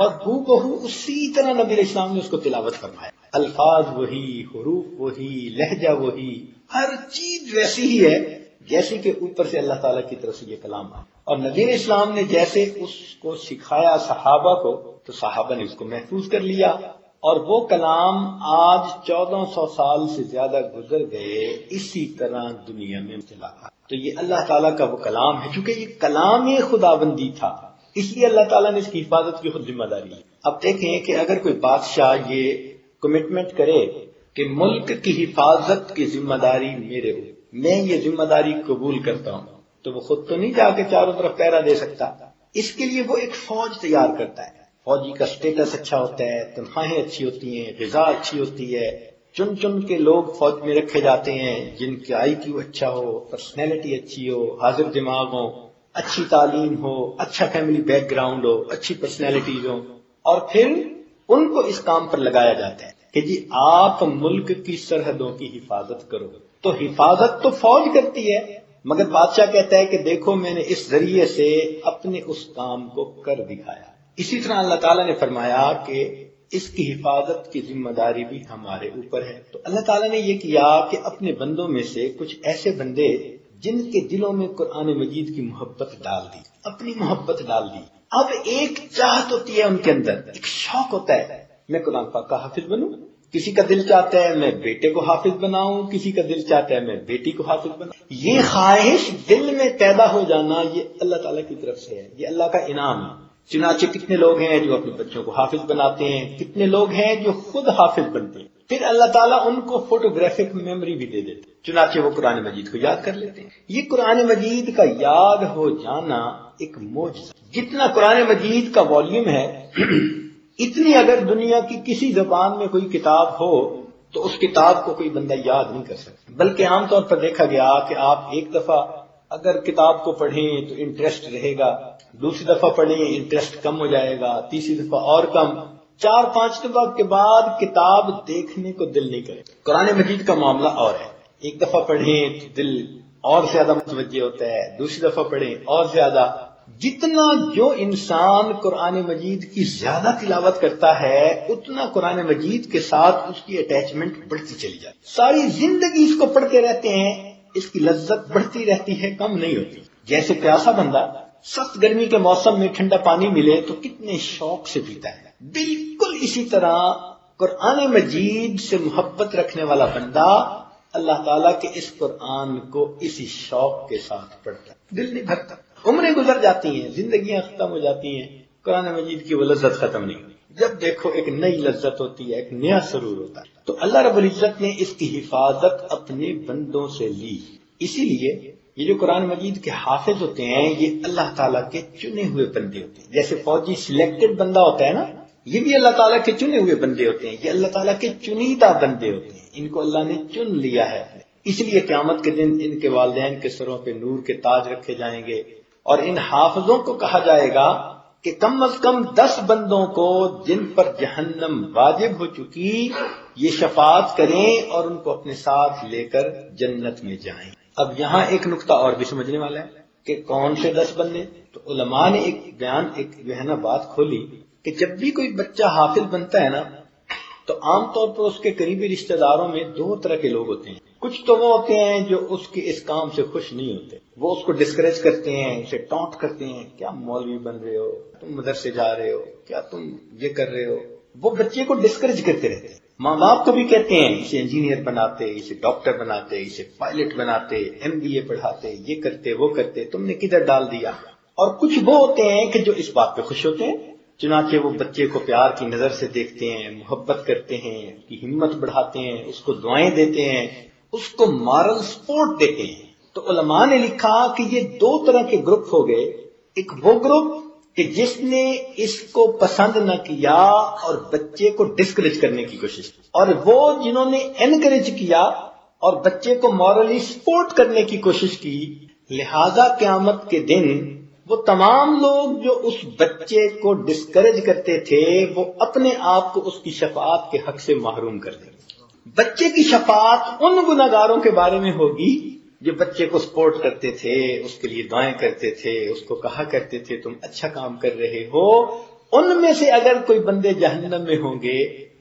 اور ہو بہو اسی طرح نبی علیہ السلام نے اس کو تلاوت فرمایا. الفاظ وہی، حروف وہی، لہجہ وہی، ہر چیز ویسی ہی ہے جیسے کہ اوپر سے اللہ تعالیٰ کی طرف سے یہ کلام آیا. اور نبی علیہ السلام نے جیسے اس کو سکھایا صحابہ کو، تو صحابہ نے اس کو محفوظ کر لیا. اور وہ کلام آج 1400 سال سے زیادہ گزر گئے، اسی طرح دنیا میں چلا. تو یہ اللہ تعالیٰ کا وہ کلام ہے، چونکہ یہ کلام ہی خداوندی تھا، اس لیے اللہ تعالیٰ نے اس کی حفاظت کی خود ذمہ داری لی. اب دیکھیں کہ اگر کوئی بادشاہ یہ کمٹمنٹ کرے کہ ملک کی حفاظت کی ذمہ داری میرے ہو، میں یہ ذمہ داری قبول کرتا ہوں، تو وہ خود تو نہیں جا کے چاروں طرف پہرا دے سکتا. اس کے لیے وہ ایک فوج تیار کرتا ہے. فوجی کا سٹیٹس اچھا ہوتا ہے، تنخواہیں اچھی ہوتی ہیں، غذا اچھی ہوتی ہے، چن چن کے لوگ فوج میں رکھے جاتے ہیں جن کا آئی کیو اچھا ہو، پرسنالٹی اچھی ہو، حاضر دماغ ہو، اچھی تعلیم ہو، اچھا فیملی بیک گراؤنڈ ہو، اچھی پرسنالٹیز ہو. اور پھر ان کو اس کام پر لگایا جاتا ہے کہ جی آپ ملک کی سرحدوں کی حفاظت کرو. تو حفاظت تو فوج کرتی ہے، مگر بادشاہ کہتا ہے کہ دیکھو میں نے اس ذریعے سے اپنے اس کام کو کر دکھایا. اسی طرح اللہ تعالیٰ نے فرمایا کہ اس کی حفاظت کی ذمہ داری بھی ہمارے اوپر ہے. تو اللہ تعالیٰ نے یہ کیا کہ اپنے بندوں میں سے کچھ ایسے بندے جن کے دلوں میں قرآن مجید کی محبت ڈال دی، اپنی محبت ڈال دی. اب ایک چاہت ہوتی ہے ان کے اندر، ایک شوق ہوتا ہے میں قرآن پاک کا حافظ بنوں. کسی کا دل چاہتا ہے میں بیٹے کو حافظ بناؤں، کسی کا دل چاہتا ہے میں بیٹی کو حافظ بناؤں. یہ خواہش دل میں پیدا ہو جانا یہ اللہ تعالیٰ کی طرف سے ہے، یہ اللہ کا انعام ہے. چنانچہ کتنے لوگ ہیں جو اپنے بچوں کو حافظ بناتے ہیں، کتنے لوگ ہیں جو خود حافظ بنتے ہیں. پھر اللہ تعالیٰ ان کو فوٹوگرافک میموری بھی دے دیتے، چنانچہ وہ قرآن مجید کو یاد کر لیتے ہیں. یہ قرآن مجید کا یاد ہو جانا ایک معجزہ. جتنا قرآن مجید کا والیوم ہے اتنی اگر دنیا کی کسی زبان میں کوئی کتاب ہو تو اس کتاب کو کوئی بندہ یاد نہیں کر سکتا. بلکہ عام طور پر دیکھا گیا کہ آپ ایک دفعہ اگر کتاب کو پڑھیں تو انٹرسٹ رہے گا، دوسری دفعہ پڑھیں انٹرسٹ کم ہو جائے گا، تیسری دفعہ اور کم، 4-5 دفعہ کے بعد کتاب دیکھنے کو دل نہیں کرے. قرآن مجید کا معاملہ اور ہے، ایک دفعہ پڑھیں تو دل اور زیادہ متوجہ ہوتا ہے، دوسری دفعہ پڑھیں اور زیادہ. جتنا جو انسان قرآن مجید کی زیادہ تلاوت کرتا ہے اتنا قرآن مجید کے ساتھ اس کی اٹیچمنٹ بڑھتی چلی جاتی. ساری زندگی اس کو پڑھتے رہتے ہیں، اس کی لذت بڑھتی رہتی ہے، کم نہیں ہوتی. جیسے پیاسا بندہ سخت گرمی کے موسم میں ٹھنڈا پانی ملے تو کتنے شوق سے پیتا ہے، بالکل اسی طرح قرآن مجید سے محبت رکھنے والا بندہ اللہ تعالیٰ کے اس قرآن کو اسی شوق کے ساتھ پڑھتا ہے، دل نہیں بھرتا. عمریں گزر جاتی ہیں، زندگیاں ختم ہو جاتی ہیں، قرآن مجید کی وہ لذت ختم نہیں ہوتی. جب دیکھو ایک نئی لذت ہوتی ہے، ایک نیا سرور ہوتا ہے. تو اللہ رب العزت نے اس کی حفاظت اپنے بندوں سے لی. اسی لیے یہ جو قرآن مجید کے حافظ ہوتے ہیں یہ اللہ تعالیٰ کے چنے ہوئے بندے ہوتے ہیں. جیسے فوجی سلیکٹڈ بندہ ہوتا ہے نا، یہ بھی اللہ تعالیٰ کے چنے ہوئے بندے ہوتے ہیں. یہ اللہ تعالیٰ کے چنیدہ بندے ہوتے ہیں، ان کو اللہ نے چن لیا ہے. اس لیے قیامت کے دن ان کے والدین کے سروں پہ نور کے تاج رکھے جائیں گے، اور ان حافظوں کو کہا جائے گا کہ کم از کم 10 بندوں کو جن پر جہنم واجب ہو چکی یہ شفاعت کریں اور ان کو اپنے ساتھ لے کر جنت میں جائیں. اب یہاں ایک نقطہ اور بھی سمجھنے والا ہے کہ کون سے 10 بندے. تو علماء نے ایک جو ہے نا بات کھولی کہ جب بھی کوئی بچہ حافظ بنتا ہے نا تو عام طور پر اس کے قریبی رشتہ داروں میں 2 طرح کے لوگ ہوتے ہیں. کچھ تو وہ ہوتے ہیں جو اس کے اس کام سے خوش نہیں ہوتے، وہ اس کو ڈسکریج کرتے ہیں، اسے ٹانٹ کرتے ہیں، کیا مولوی بن رہے ہو، تم مدرسے جا رہے ہو، کیا تم یہ کر رہے ہو. وہ بچے کو ڈسکریج کرتے رہتے ہیں. ماں باپ کو بھی کہتے ہیں اسے انجینئر بناتے، اسے ڈاکٹر بناتے، اسے پائلٹ بناتے، MBA پڑھاتے، یہ کرتے وہ کرتے، تم نے کدھر ڈال دیا. اور کچھ وہ ہوتے ہیں کہ جو اس بات پہ خوش ہوتے ہیں، چنانچہ وہ بچے کو پیار کی نظر سے دیکھتے ہیں، محبت کرتے ہیں، اس کی ہمت بڑھاتے ہیں، اس کو دعائیں دیتے ہیں، اس کو مارل سپورٹ دیتے ہیں. تو علماء نے لکھا کہ یہ 2 طرح کے گروپ ہو گئے. ایک وہ گروپ کہ جس نے اس کو پسند نہ کیا اور بچے کو ڈسکریج کرنے کی کوشش کی، اور وہ جنہوں نے انکریج کیا اور بچے کو مورلی سپورٹ کرنے کی کوشش کی. لہذا قیامت کے دن وہ تمام لوگ جو اس بچے کو ڈسکریج کرتے تھے وہ اپنے آپ کو اس کی شفاعت کے حق سے محروم کر دیں گے. بچے کی شفاعت ان گناہگاروں کے بارے میں ہوگی جو بچے کو سپورٹ کرتے تھے، اس کے لیے دعائیں کرتے تھے، اس کو کہا کرتے تھے تم اچھا کام کر رہے ہو، ان میں سے اگر کوئی بندے جہنم میں ہوں گے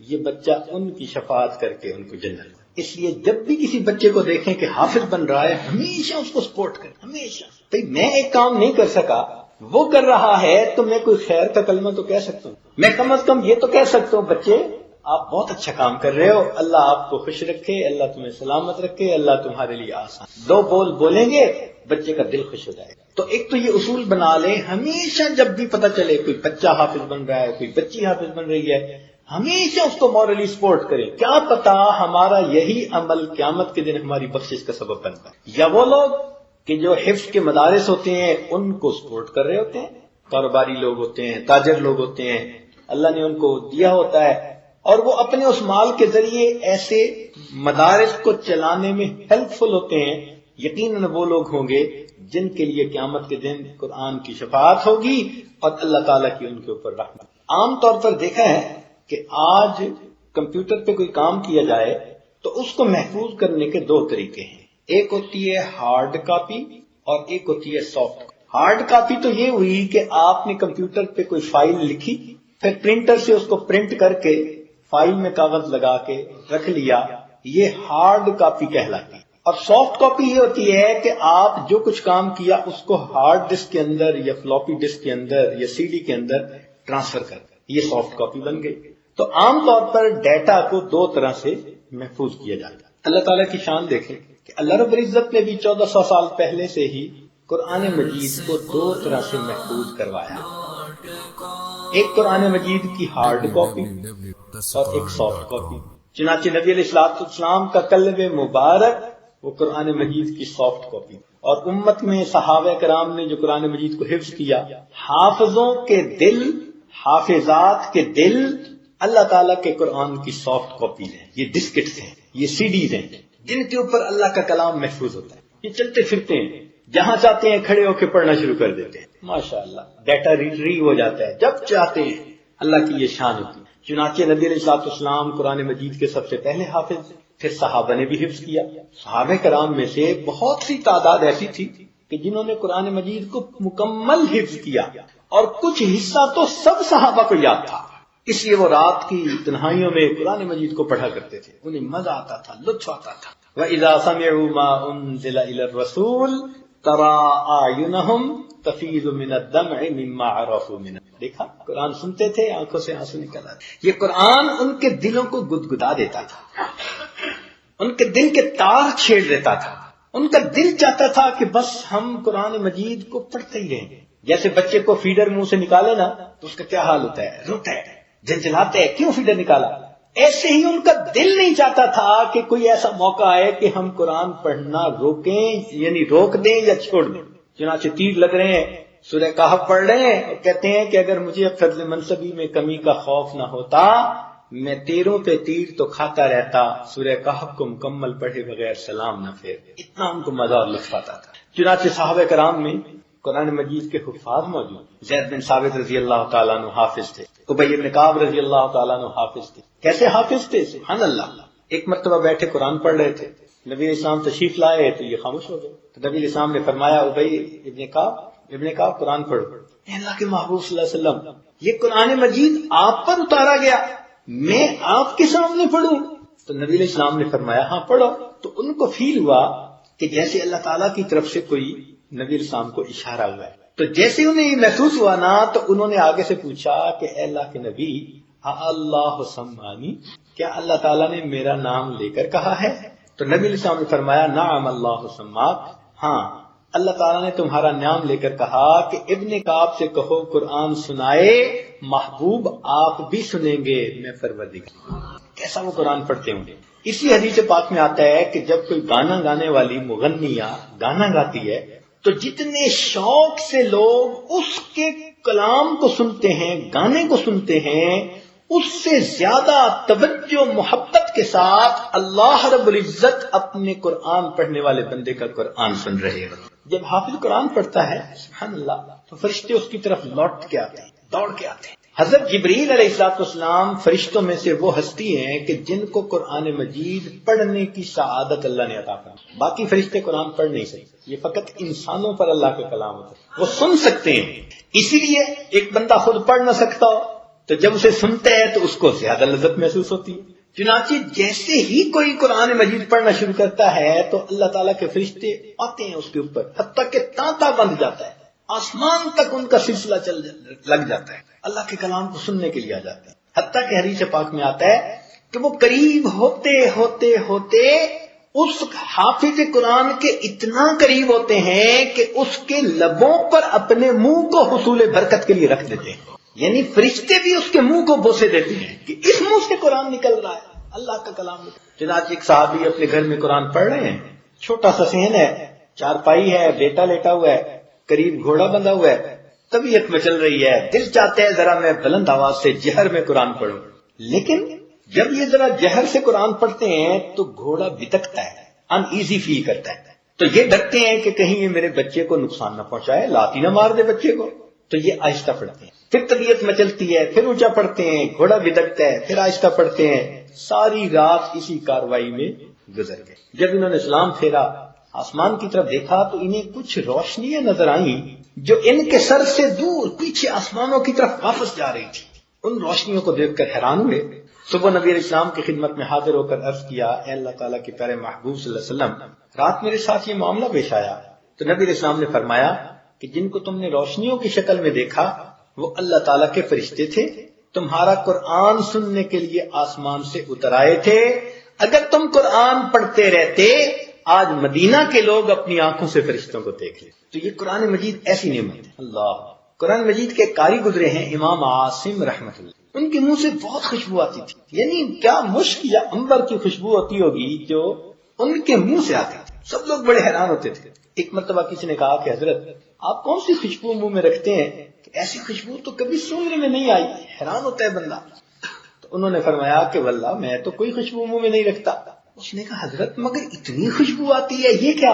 یہ بچہ ان کی شفاعت کر کے ان کو جنت. اس لیے جب بھی کسی بچے کو دیکھیں کہ حافظ بن رہا ہے ہمیشہ اس کو سپورٹ کریں. ہمیشہ بھئی میں ایک کام نہیں کر سکا وہ کر رہا ہے تو میں کوئی خیر کا کلمہ تو کہہ سکتا ہوں. میں کم از کم یہ تو کہہ سکتا ہوں بچے آپ بہت اچھا کام کر رہے ہو, اللہ آپ کو خوش رکھے, اللہ تمہیں سلامت رکھے, اللہ تمہارے لیے آسان. 2 بول بولیں گے بچے کا دل خوش ہو جائے گا. تو ایک تو یہ اصول بنا لیں ہمیشہ جب بھی پتہ چلے کوئی بچہ حافظ بن رہا ہے, کوئی بچی حافظ بن رہی ہے, ہمیشہ اس کو مورلی سپورٹ کریں. کیا پتا ہمارا یہی عمل قیامت کے دن ہماری بخشش کا سبب بنتا ہے. یا وہ لوگ کہ جو حفظ کے مدارس ہوتے ہیں ان کو سپورٹ کر رہے ہوتے ہیں, کاروباری لوگ ہوتے ہیں, تاجر لوگ ہوتے ہیں, اللہ نے ان کو دیا ہوتا ہے اور وہ اپنے اس مال کے ذریعے ایسے مدارس کو چلانے میں ہیلپ فل ہوتے ہیں. یقیناً وہ لوگ ہوں گے جن کے لیے قیامت کے دن قرآن کی شفاعت ہوگی اور اللہ تعالیٰ کی ان کے اوپر رحمت. عام طور پر دیکھا ہے کہ آج کمپیوٹر پہ کوئی کام کیا جائے تو اس کو محفوظ کرنے کے 2 طریقے ہیں. ایک ہوتی ہے ہارڈ کاپی اور ایک ہوتی ہے سافٹ. ہارڈ کاپی تو یہ ہوئی کہ آپ نے کمپیوٹر پہ کوئی فائل لکھی, پھر پرنٹر سے اس کو پرنٹ کر کے فائل میں کاغذ لگا کے رکھ لیا, یہ ہارڈ کاپی کہلاتی. اور سافٹ کاپی یہ ہوتی ہے کہ آپ جو کچھ کام کیا اس کو ہارڈ ڈسک کے اندر یا فلاپی ڈسک کے اندر یا سی ڈی کے اندر ٹرانسفر کر, یہ سافٹ کاپی بن گئی. تو عام طور پر ڈیٹا کو 2 طرح سے محفوظ کیا جاتا ہے. اللہ تعالیٰ کی شان دیکھیں کہ اللہ رب العزت نے بھی 1400 سال پہلے سے ہی قرآن مجید کو 2 طرح سے محفوظ کروایا. ایک قرآن مجید کی ہارڈ کاپی اور ایک سافٹ کاپی. چنانچہ نبی علیہ السلام کا قلب مبارک وہ قرآن مجید کی سافٹ کاپی, اور امت میں صحابہ کرام نے جو قرآن مجید کو حفظ کیا, حافظوں کے دل, حافظات کے دل اللہ تعالیٰ کے قرآن کی سافٹ کاپیز ہیں. یہ ڈسکٹس ہیں, یہ سی ڈیز ہیں جن کے اوپر اللہ کا کلام محفوظ ہوتا ہے. یہ چلتے پھرتے ہیں, جہاں چاہتے ہیں کھڑے ہو کے پڑھنا شروع کر دیتے ہیں. ماشاءاللہ ڈیٹا ریٹریو ہو جاتا ہے جب چاہتے ہیں. اللہ کی یہ شان ہوتی ہے. چنانچہ نبی علیہ السلام قرآن مجید کے سب سے پہلے حافظ, پھر صحابہ نے بھی حفظ کیا. صحابہ کرام میں سے بہت سی تعداد ایسی تھی کہ جنہوں نے قرآن مجید کو مکمل حفظ کیا, اور کچھ حصہ تو سب صحابہ کو یاد تھا. اس لیے وہ رات کی تنہائیوں میں قرآن مجید کو پڑھا کرتے تھے, انہیں مزہ آتا تھا, لطف آتا تھا. وَإِذَا سَمِعُوا مَا أُنزِلَ إِلَى الرَّسُولِ تَرَىٰ أَعْيُنَهُمْ تَفِيضُ مِنَ الدَّمْعِ مِمَّا عَرَفُوا مِنْهُ. دیکھا قرآن سنتے تھے آنکھوں سے آنسو نکل آتے. یہ قرآن ان کے دلوں کو گدگدا دیتا تھا, ان کے دل کے تار چھیڑ دیتا تھا. ان کا دل چاہتا تھا کہ بس ہم قرآن مجید کو پڑھتے ہی رہیں. جیسے بچے کو فیڈر منہ سے نکالے نا تو اس کا کیا حال ہوتا ہے, روتا ہے, جھنجھلاتا ہے, کیوں فیڈر نکالا. ایسے ہی ان کا دل نہیں چاہتا تھا کہ کوئی ایسا موقع آئے کہ ہم قرآن پڑھنا روکیں, یعنی روک دیں یا چھوڑ دیں. چنانچہ تیر لگ رہے ہیں, سورہ کہف پڑھ رہے ہیں اور کہتے ہیں کہ اگر مجھے فضل منصبی میں کمی کا خوف نہ ہوتا میں تیروں پہ تیر تو کھاتا رہتا, سورہ کہف کو مکمل پڑھے بغیر سلام نہ پھیر. اتنا ان کو مزہ اور لطف آتا تھا. چنانچہ صحابہ کرام میں قرآن مجید کے حفاظ موجود. زید بن ثابت رضی اللہ تعالیٰ عنہ حافظ تھے, ابی بن کعب رضی اللہ تعالیٰ عنہ حافظ تھے. کیسے حافظ تھے, سبحان اللہ. ایک مرتبہ بیٹھے قرآن پڑھ رہے تھے, نبی علیہ السلام تشریف لائے تو یہ خاموش ہو گئے. تو نبی علیہ السلام نے فرمایا ابی ابن کعب قرآن پڑھو. اللہ کے محبوب صلی اللہ علیہ وسلم یہ قرآن مجید آپ پر اتارا گیا, میں آپ کے سامنے پڑھوں؟ تو نبی علیہ السلام نے فرمایا ہاں پڑھو. تو ان کو فیل ہوا کہ جیسے اللہ تعالیٰ کی طرف سے کوئی نبی علیہ السلام کو اشارہ ہوا ہے. تو جیسے انہیں یہ محسوس ہوا نا تو انہوں نے آگے سے پوچھا کہ اے اللہ کے نبی اللہ سمانی, کیا اللہ تعالیٰ نے میرا نام لے کر کہا ہے؟ تو نبی علیہ السلام نے فرمایا نعم اللہ سماک, ہاں اللہ تعالیٰ نے تمہارا نام لے کر کہا کہ ابن کعب سے کہو قرآن سنائے, محبوب آپ بھی سنیں گے, میں پروردگار. کیسا وہ قرآن پڑھتے ہوں گے. اسی حدیث پاک میں آتا ہے کہ جب کوئی گانا گانے والی مغنیہ گانا گاتی ہے تو جتنے شوق سے لوگ اس کے کلام کو سنتے ہیں, گانے کو سنتے ہیں, اس سے زیادہ توجہ محبت کے ساتھ اللہ رب العزت اپنے قرآن پڑھنے والے بندے کا قرآن سن رہے ہیں. جب حافظ قرآن پڑھتا ہے سبحان اللہ تو فرشتے اس کی طرف لوٹ کے آتے ہیں, دوڑ کے آتے ہیں. حضرت جبریل علیہ السلام فرشتوں میں سے وہ ہستی ہیں کہ جن کو قرآن مجید پڑھنے کی سعادت اللہ نے عطا فرمائی. باقی فرشتے قرآن پڑھ نہیں سکتے, یہ فقط انسانوں پر اللہ کا کلام ہوتا ہے، وہ سن سکتے ہیں. اسی لیے ایک بندہ خود پڑھ نہ سکتا ہو تو جب اسے سنتا ہے تو اس کو زیادہ لذت محسوس ہوتی ہے. چنانچہ جیسے ہی کوئی قرآن مجید پڑھنا شروع کرتا ہے تو اللہ تعالیٰ کے فرشتے آتے ہیں اس کے اوپر، حتیٰ کہ تانتا بند جاتا ہے، آسمان تک ان کا سلسلہ لگ جاتا ہے، اللہ کے کلام کو سننے کے لیے آ جاتے ہیں. حتیٰ کہ حدیث پاک میں آتا ہے کہ وہ قریب ہوتے ہوتے ہوتے اس حافظ قرآن کے اتنا قریب ہوتے ہیں کہ اس کے لبوں پر اپنے منہ کو حصول برکت کے لیے رکھ دیتے ہیں. یعنی فرشتے بھی اس کے منہ کو بوسے دیتے ہیں کہ اس منہ سے قرآن نکل رہا ہے، اللہ کا کلام نکل. چنانچہ ایک صحابی اپنے گھر میں قرآن پڑھ رہے ہیں، چھوٹا سا صحن ہے، چارپائی ہے، بیٹا لیٹا ہوا ہے، قریب گھوڑا بندھا ہوا ہے، طبیعت میں چل رہی ہے، دل چاہتا ہے ذرا میں بلند آواز سے جہر میں قرآن پڑھوں. لیکن جب یہ ذرا جہر سے قرآن پڑھتے ہیں تو گھوڑا بتکتا ہے، ان ایزی فیل کرتا ہے، تو یہ ڈرتے ہیں کہ کہیں یہ میرے بچے کو نقصان نہ پہنچائے، لاتی نہ مار دے بچے کو، تو یہ آہستہ پڑھتے ہیں. پھر طبیعت مچلتی ہے، پھر اونچا پڑھتے ہیں، گھوڑا بتکتا ہے، پھر آہستہ پڑھتے ہیں. ساری رات اسی کاروائی میں گزر گئے. جب انہوں نے سلام پھیرا، آسمان کی طرف دیکھا تو انہیں کچھ روشنیاں نظر آئیں جو ان کے سر سے دور پیچھے آسمانوں کی طرف واپس جا رہی تھی. ان روشنیوں کو دیکھ کر حیران ہوئے. صبح نبی علیہ السلام کی خدمت میں حاضر ہو کر عرض کیا، اے اللہ تعالیٰ کے پیارے محبوب صلی اللہ علیہ وسلم، رات میرے ساتھ یہ معاملہ پیش آیا. تو نبی علیہ السلام نے فرمایا کہ جن کو تم نے روشنیوں کی شکل میں دیکھا وہ اللہ تعالیٰ کے فرشتے تھے، تمہارا قرآن سننے کے لیے آسمان سے اتر آئے تھے. اگر تم قرآن پڑھتے رہتے آج مدینہ کے لوگ اپنی آنکھوں سے فرشتوں کو دیکھ لیں. تو یہ قرآن مجید ایسی نعمت ہے. اللہ، قرآن مجید کے قاری گزرے ہیں امام عاصم رحمۃ اللہ، ان کے منہ سے بہت خوشبو آتی تھی. یعنی کیا مشک یا عنبر کی خوشبو ہوتی ہوگی جو ان کے منہ سے آتی تھی. سب لوگ بڑے حیران ہوتے تھے. ایک مرتبہ کسی نے کہا کہ حضرت آپ کون سی خوشبو منہ میں رکھتے ہیں کہ ایسی خوشبو تو کبھی سننے میں نہیں آئی، حیران ہوتا ہے بندہ. تو انہوں نے فرمایا کہ واللہ میں تو کوئی خوشبو منہ میں نہیں رکھتا. اس نے کہا حضرت مگر اتنی خوشبو آتی ہے، یہ کیا؟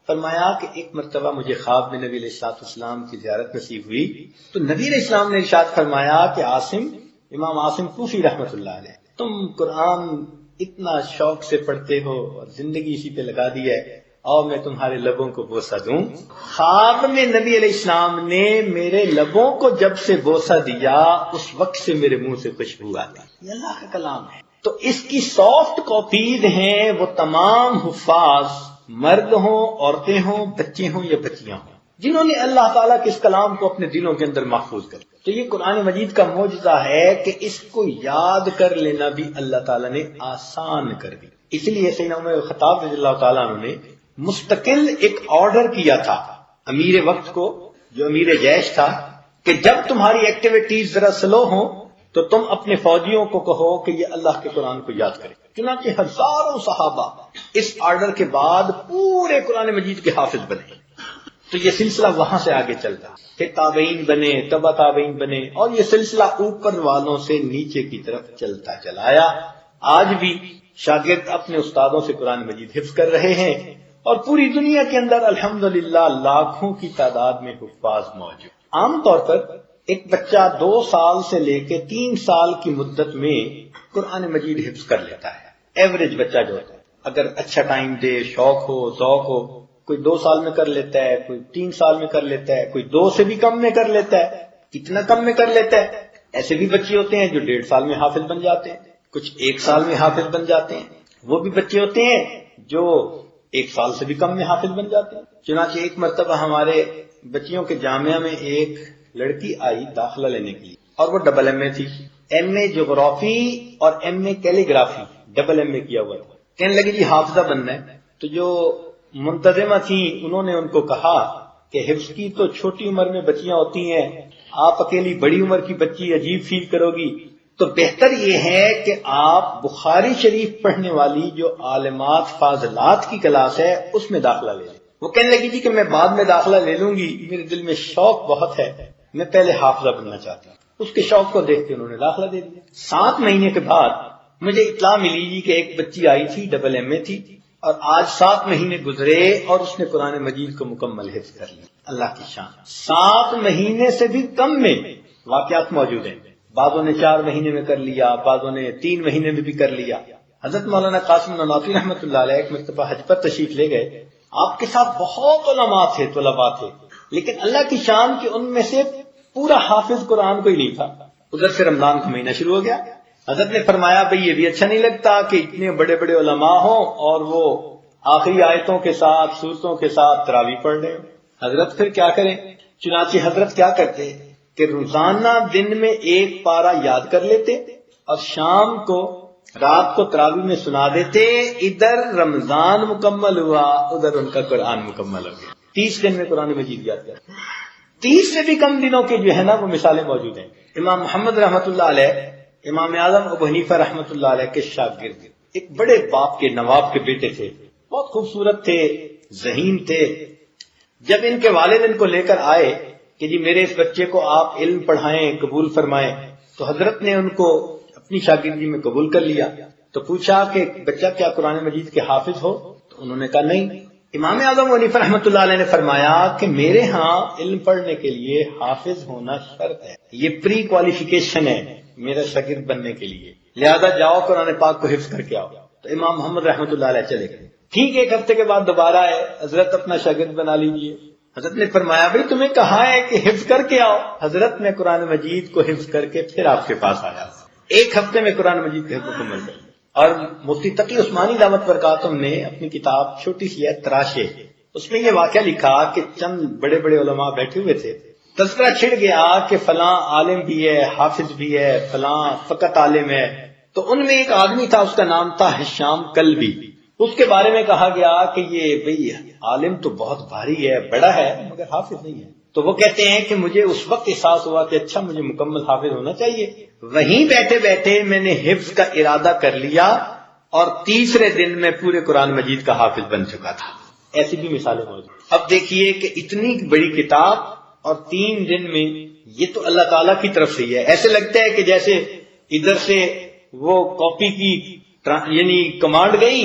فرمایا کہ ایک مرتبہ مجھے خواب میں نبی علیہ الصلوۃ والسلام کی زیارت نصیب ہوئی تو نبی علیہ السلام نے ارشاد فرمایا کہ عاصم، امام عاصم کوفی رحمۃ اللہ علیہ، تم قرآن اتنا شوق سے پڑھتے ہو اور زندگی اسی پہ لگا دی ہے، اور میں تمہارے لبوں کو بوسہ دوں. خواب میں نبی علیہ السلام نے میرے لبوں کو جب سے بوسہ دیا اس وقت سے میرے منہ سے خوشبو آتی. یہ اللہ کا کلام ہے. تو اس کی سافٹ کاپیز ہیں وہ تمام حفاظ، مرد ہوں، عورتیں ہوں، بچے ہوں یا بچیاں ہوں، جنہوں نے اللہ تعالیٰ کے اس کلام کو اپنے دلوں کے اندر محفوظ کر. تو یہ قرآن مجید کا معجزہ ہے کہ اس کو یاد کر لینا بھی اللہ تعالیٰ نے آسان کر دی. اس لیے سیدنا عمر خطاب رضی اللہ تعالیٰ عنہ نے مستقل ایک آرڈر کیا تھا امیر وقت کو، جو امیر جیش تھا، کہ جب تمہاری ایکٹیویٹیز ذرا سلو ہوں تو تم اپنے فوجیوں کو کہو کہ یہ اللہ کے قرآن کو یاد کریں. چنانچہ ہزاروں صحابہ اس آرڈر کے بعد پورے قرآن مجید کے حافظ بنے. تو یہ سلسلہ وہاں سے آگے چلتا، پھر تابعین بنے، تبع تابعین بنے، اور یہ سلسلہ اوپر والوں سے نیچے کی طرف چلتا چلا آیا. آج بھی شاگرد اپنے استادوں سے قرآن مجید حفظ کر رہے ہیں، اور پوری دنیا کے اندر الحمدللہ لاکھوں کی تعداد میں حفاظ موجود. عام طور پر ایک بچہ 2 سال سے لے کے 3 سال کی مدت میں قرآن مجید حفظ کر لیتا ہے. ایوریج بچہ جو ہے اگر اچھا ٹائم دے، شوق ہو، ذوق ہو، کوئی 2 سال میں کر لیتا ہے، کوئی 3 سال میں کر لیتا ہے، کوئی 2 سے بھی کم میں کر لیتا ہے. کتنا کم میں کر لیتا ہے؟ ایسے بھی بچے ہوتے ہیں جو 1.5 سال میں حافظ بن جاتے ہیں، کچھ 1 سال میں حافظ بن جاتے ہیں. وہ بھی بچے ہوتے ہیں جو 1 سال سے بھی کم میں حافظ بن جاتے ہیں. چنانچہ ایک مرتبہ ہمارے بچیوں کے جامعہ میں ایک لڑکی آئی داخلہ لینے کے لیے، اور وہ ڈبل ایم اے تھی، ایم اے جغرافی اور ایم اے کیلیگرافی ڈبل ایم اے کیا ہوا تھا. کہنے لگی جی حافظہ بننا ہے. تو جو منتظمہ تھیں انہوں نے ان کو کہا کہ حفظ کی تو چھوٹی عمر میں بچیاں ہوتی ہیں، آپ اکیلی بڑی عمر کی بچی عجیب فیل کرو گی، تو بہتر یہ ہے کہ آپ بخاری شریف پڑھنے والی جو عالمات فاضلات کی کلاس ہے اس میں داخلہ لے لیں. وہ کہنے لگی جی کہ میں بعد میں داخلہ لے لوں گی، میرے دل میں شوق بہت ہے، میں پہلے حافظہ بننا چاہتی ہوں. اس کے شوق کو دیکھ کے انہوں نے داخلہ دے دیا. 7 مہینے کے بعد مجھے اطلاع ملی جی کہ ایک بچی آئی تھی، ڈبل ایم اے تھی، اور آج 7 مہینے گزرے اور اس نے قرآن مجید کو مکمل حفظ کر لیا. اللہ کی شان. 7 مہینے سے بھی کم میں واقعات موجود ہیں. بعضوں نے 4 مہینے میں کر لیا، بعضوں نے 3 مہینے میں بھی کر لیا. حضرت مولانا قاسم نانوتوی رحمۃ اللہ علیہ ایک مرتبہ حج پر تشریف لے گئے آپ کے ساتھ بہت علماء تھے، طلباء تھے، لیکن اللہ کی شان کہ ان میں سے پورا حافظ قرآن کوئی نہیں تھا۔ ادھر سے رمضان کا مہینہ شروع ہو گیا، حضرت نے فرمایا بھئی یہ بھی اچھا نہیں لگتا کہ اتنے بڑے بڑے علماء ہوں اور وہ آخری آیتوں کے ساتھ، سورتوں کے ساتھ تراویح پڑھ رہے ہیں، حضرت پھر کیا کریں؟ چنانچہ حضرت کیا کرتے کہ روزانہ دن میں ایک پارہ یاد کر لیتے اور شام کو، رات کو تراویح میں سنا دیتے۔ ادھر رمضان مکمل ہوا، ادھر ان کا قرآن مکمل ہو گیا۔ 30 دن میں قرآن مجید یاد کرتے۔ 30 سے بھی کم دنوں کے جو ہے نا وہ مثالیں موجود ہیں۔ امام محمد رحمۃ اللہ علیہ، امام اعظم ابو حنیفہ رحمۃ اللہ علیہ کے شاگرد، ایک بڑے باپ کے، نواب کے بیٹے تھے، بہت خوبصورت تھے، ذہین تھے۔ جب ان کے والد ان کو لے کر آئے کہ جی میرے اس بچے کو آپ علم پڑھائیں، قبول فرمائیں، تو حضرت نے ان کو اپنی شاگردی میں قبول کر لیا۔ تو پوچھا کہ بچہ کیا قرآن مجید کے حافظ ہو؟ تو انہوں نے کہا نہیں۔ امام اعظم حنیفہ رحمۃ اللہ علیہ نے فرمایا کہ میرے ہاں علم پڑھنے کے لیے حافظ ہونا شرط ہے، یہ پری کوالیفیکیشن ہے میرا شاگرد بننے کے لیے، لہذا جاؤ قرآن پاک کو حفظ کر کے آؤ۔ تو امام محمد رحمۃ اللہ علیہ چلے گئے۔ ٹھیک 1 ہفتے کے بعد دوبارہ آئے، حضرت اپنا شاگرد بنا لیجیے۔ حضرت نے فرمایا بھائی تمہیں کہا ہے کہ حفظ کر کے آؤ۔ حضرت نے قرآن مجید کو حفظ کر کے پھر آپ کے پاس آیا، 1 ہفتے میں قرآن مجید کے حفظ مکمل کر۔ اور مفتی تقی عثمانی دعوت برکاتہم نے اپنی کتاب چھوٹی سی ہے تراشے، اس میں یہ واقعہ لکھا کہ چند بڑے بڑے علماء بیٹھے ہوئے تھے، تذکرہ چھڑ گیا کہ فلاں عالم بھی ہے، حافظ بھی ہے، فلاں فقط عالم ہے۔ تو ان میں ایک آدمی تھا، اس کا نام تھا ہشام کلبی۔ اس کے بارے میں کہا گیا کہ یہ بھئی عالم تو بہت بھاری ہے، بڑا ہے، مگر حافظ نہیں ہے۔ تو وہ کہتے ہیں کہ مجھے اس وقت احساس ہوا کہ اچھا مجھے مکمل حافظ ہونا چاہیے، وہیں بیٹھے بیٹھے میں نے حفظ کا ارادہ کر لیا اور تیسرے دن میں پورے قرآن مجید کا حافظ بن چکا تھا۔ ایسی بھی مثالیں موجود۔ اب دیکھیے کہ اتنی بڑی کتاب اور 3 دن میں، یہ تو اللہ تعالیٰ کی طرف سے ہی ہے۔ ایسے لگتا ہے کہ جیسے ادھر سے وہ کاپی کی یعنی کمانڈ گئی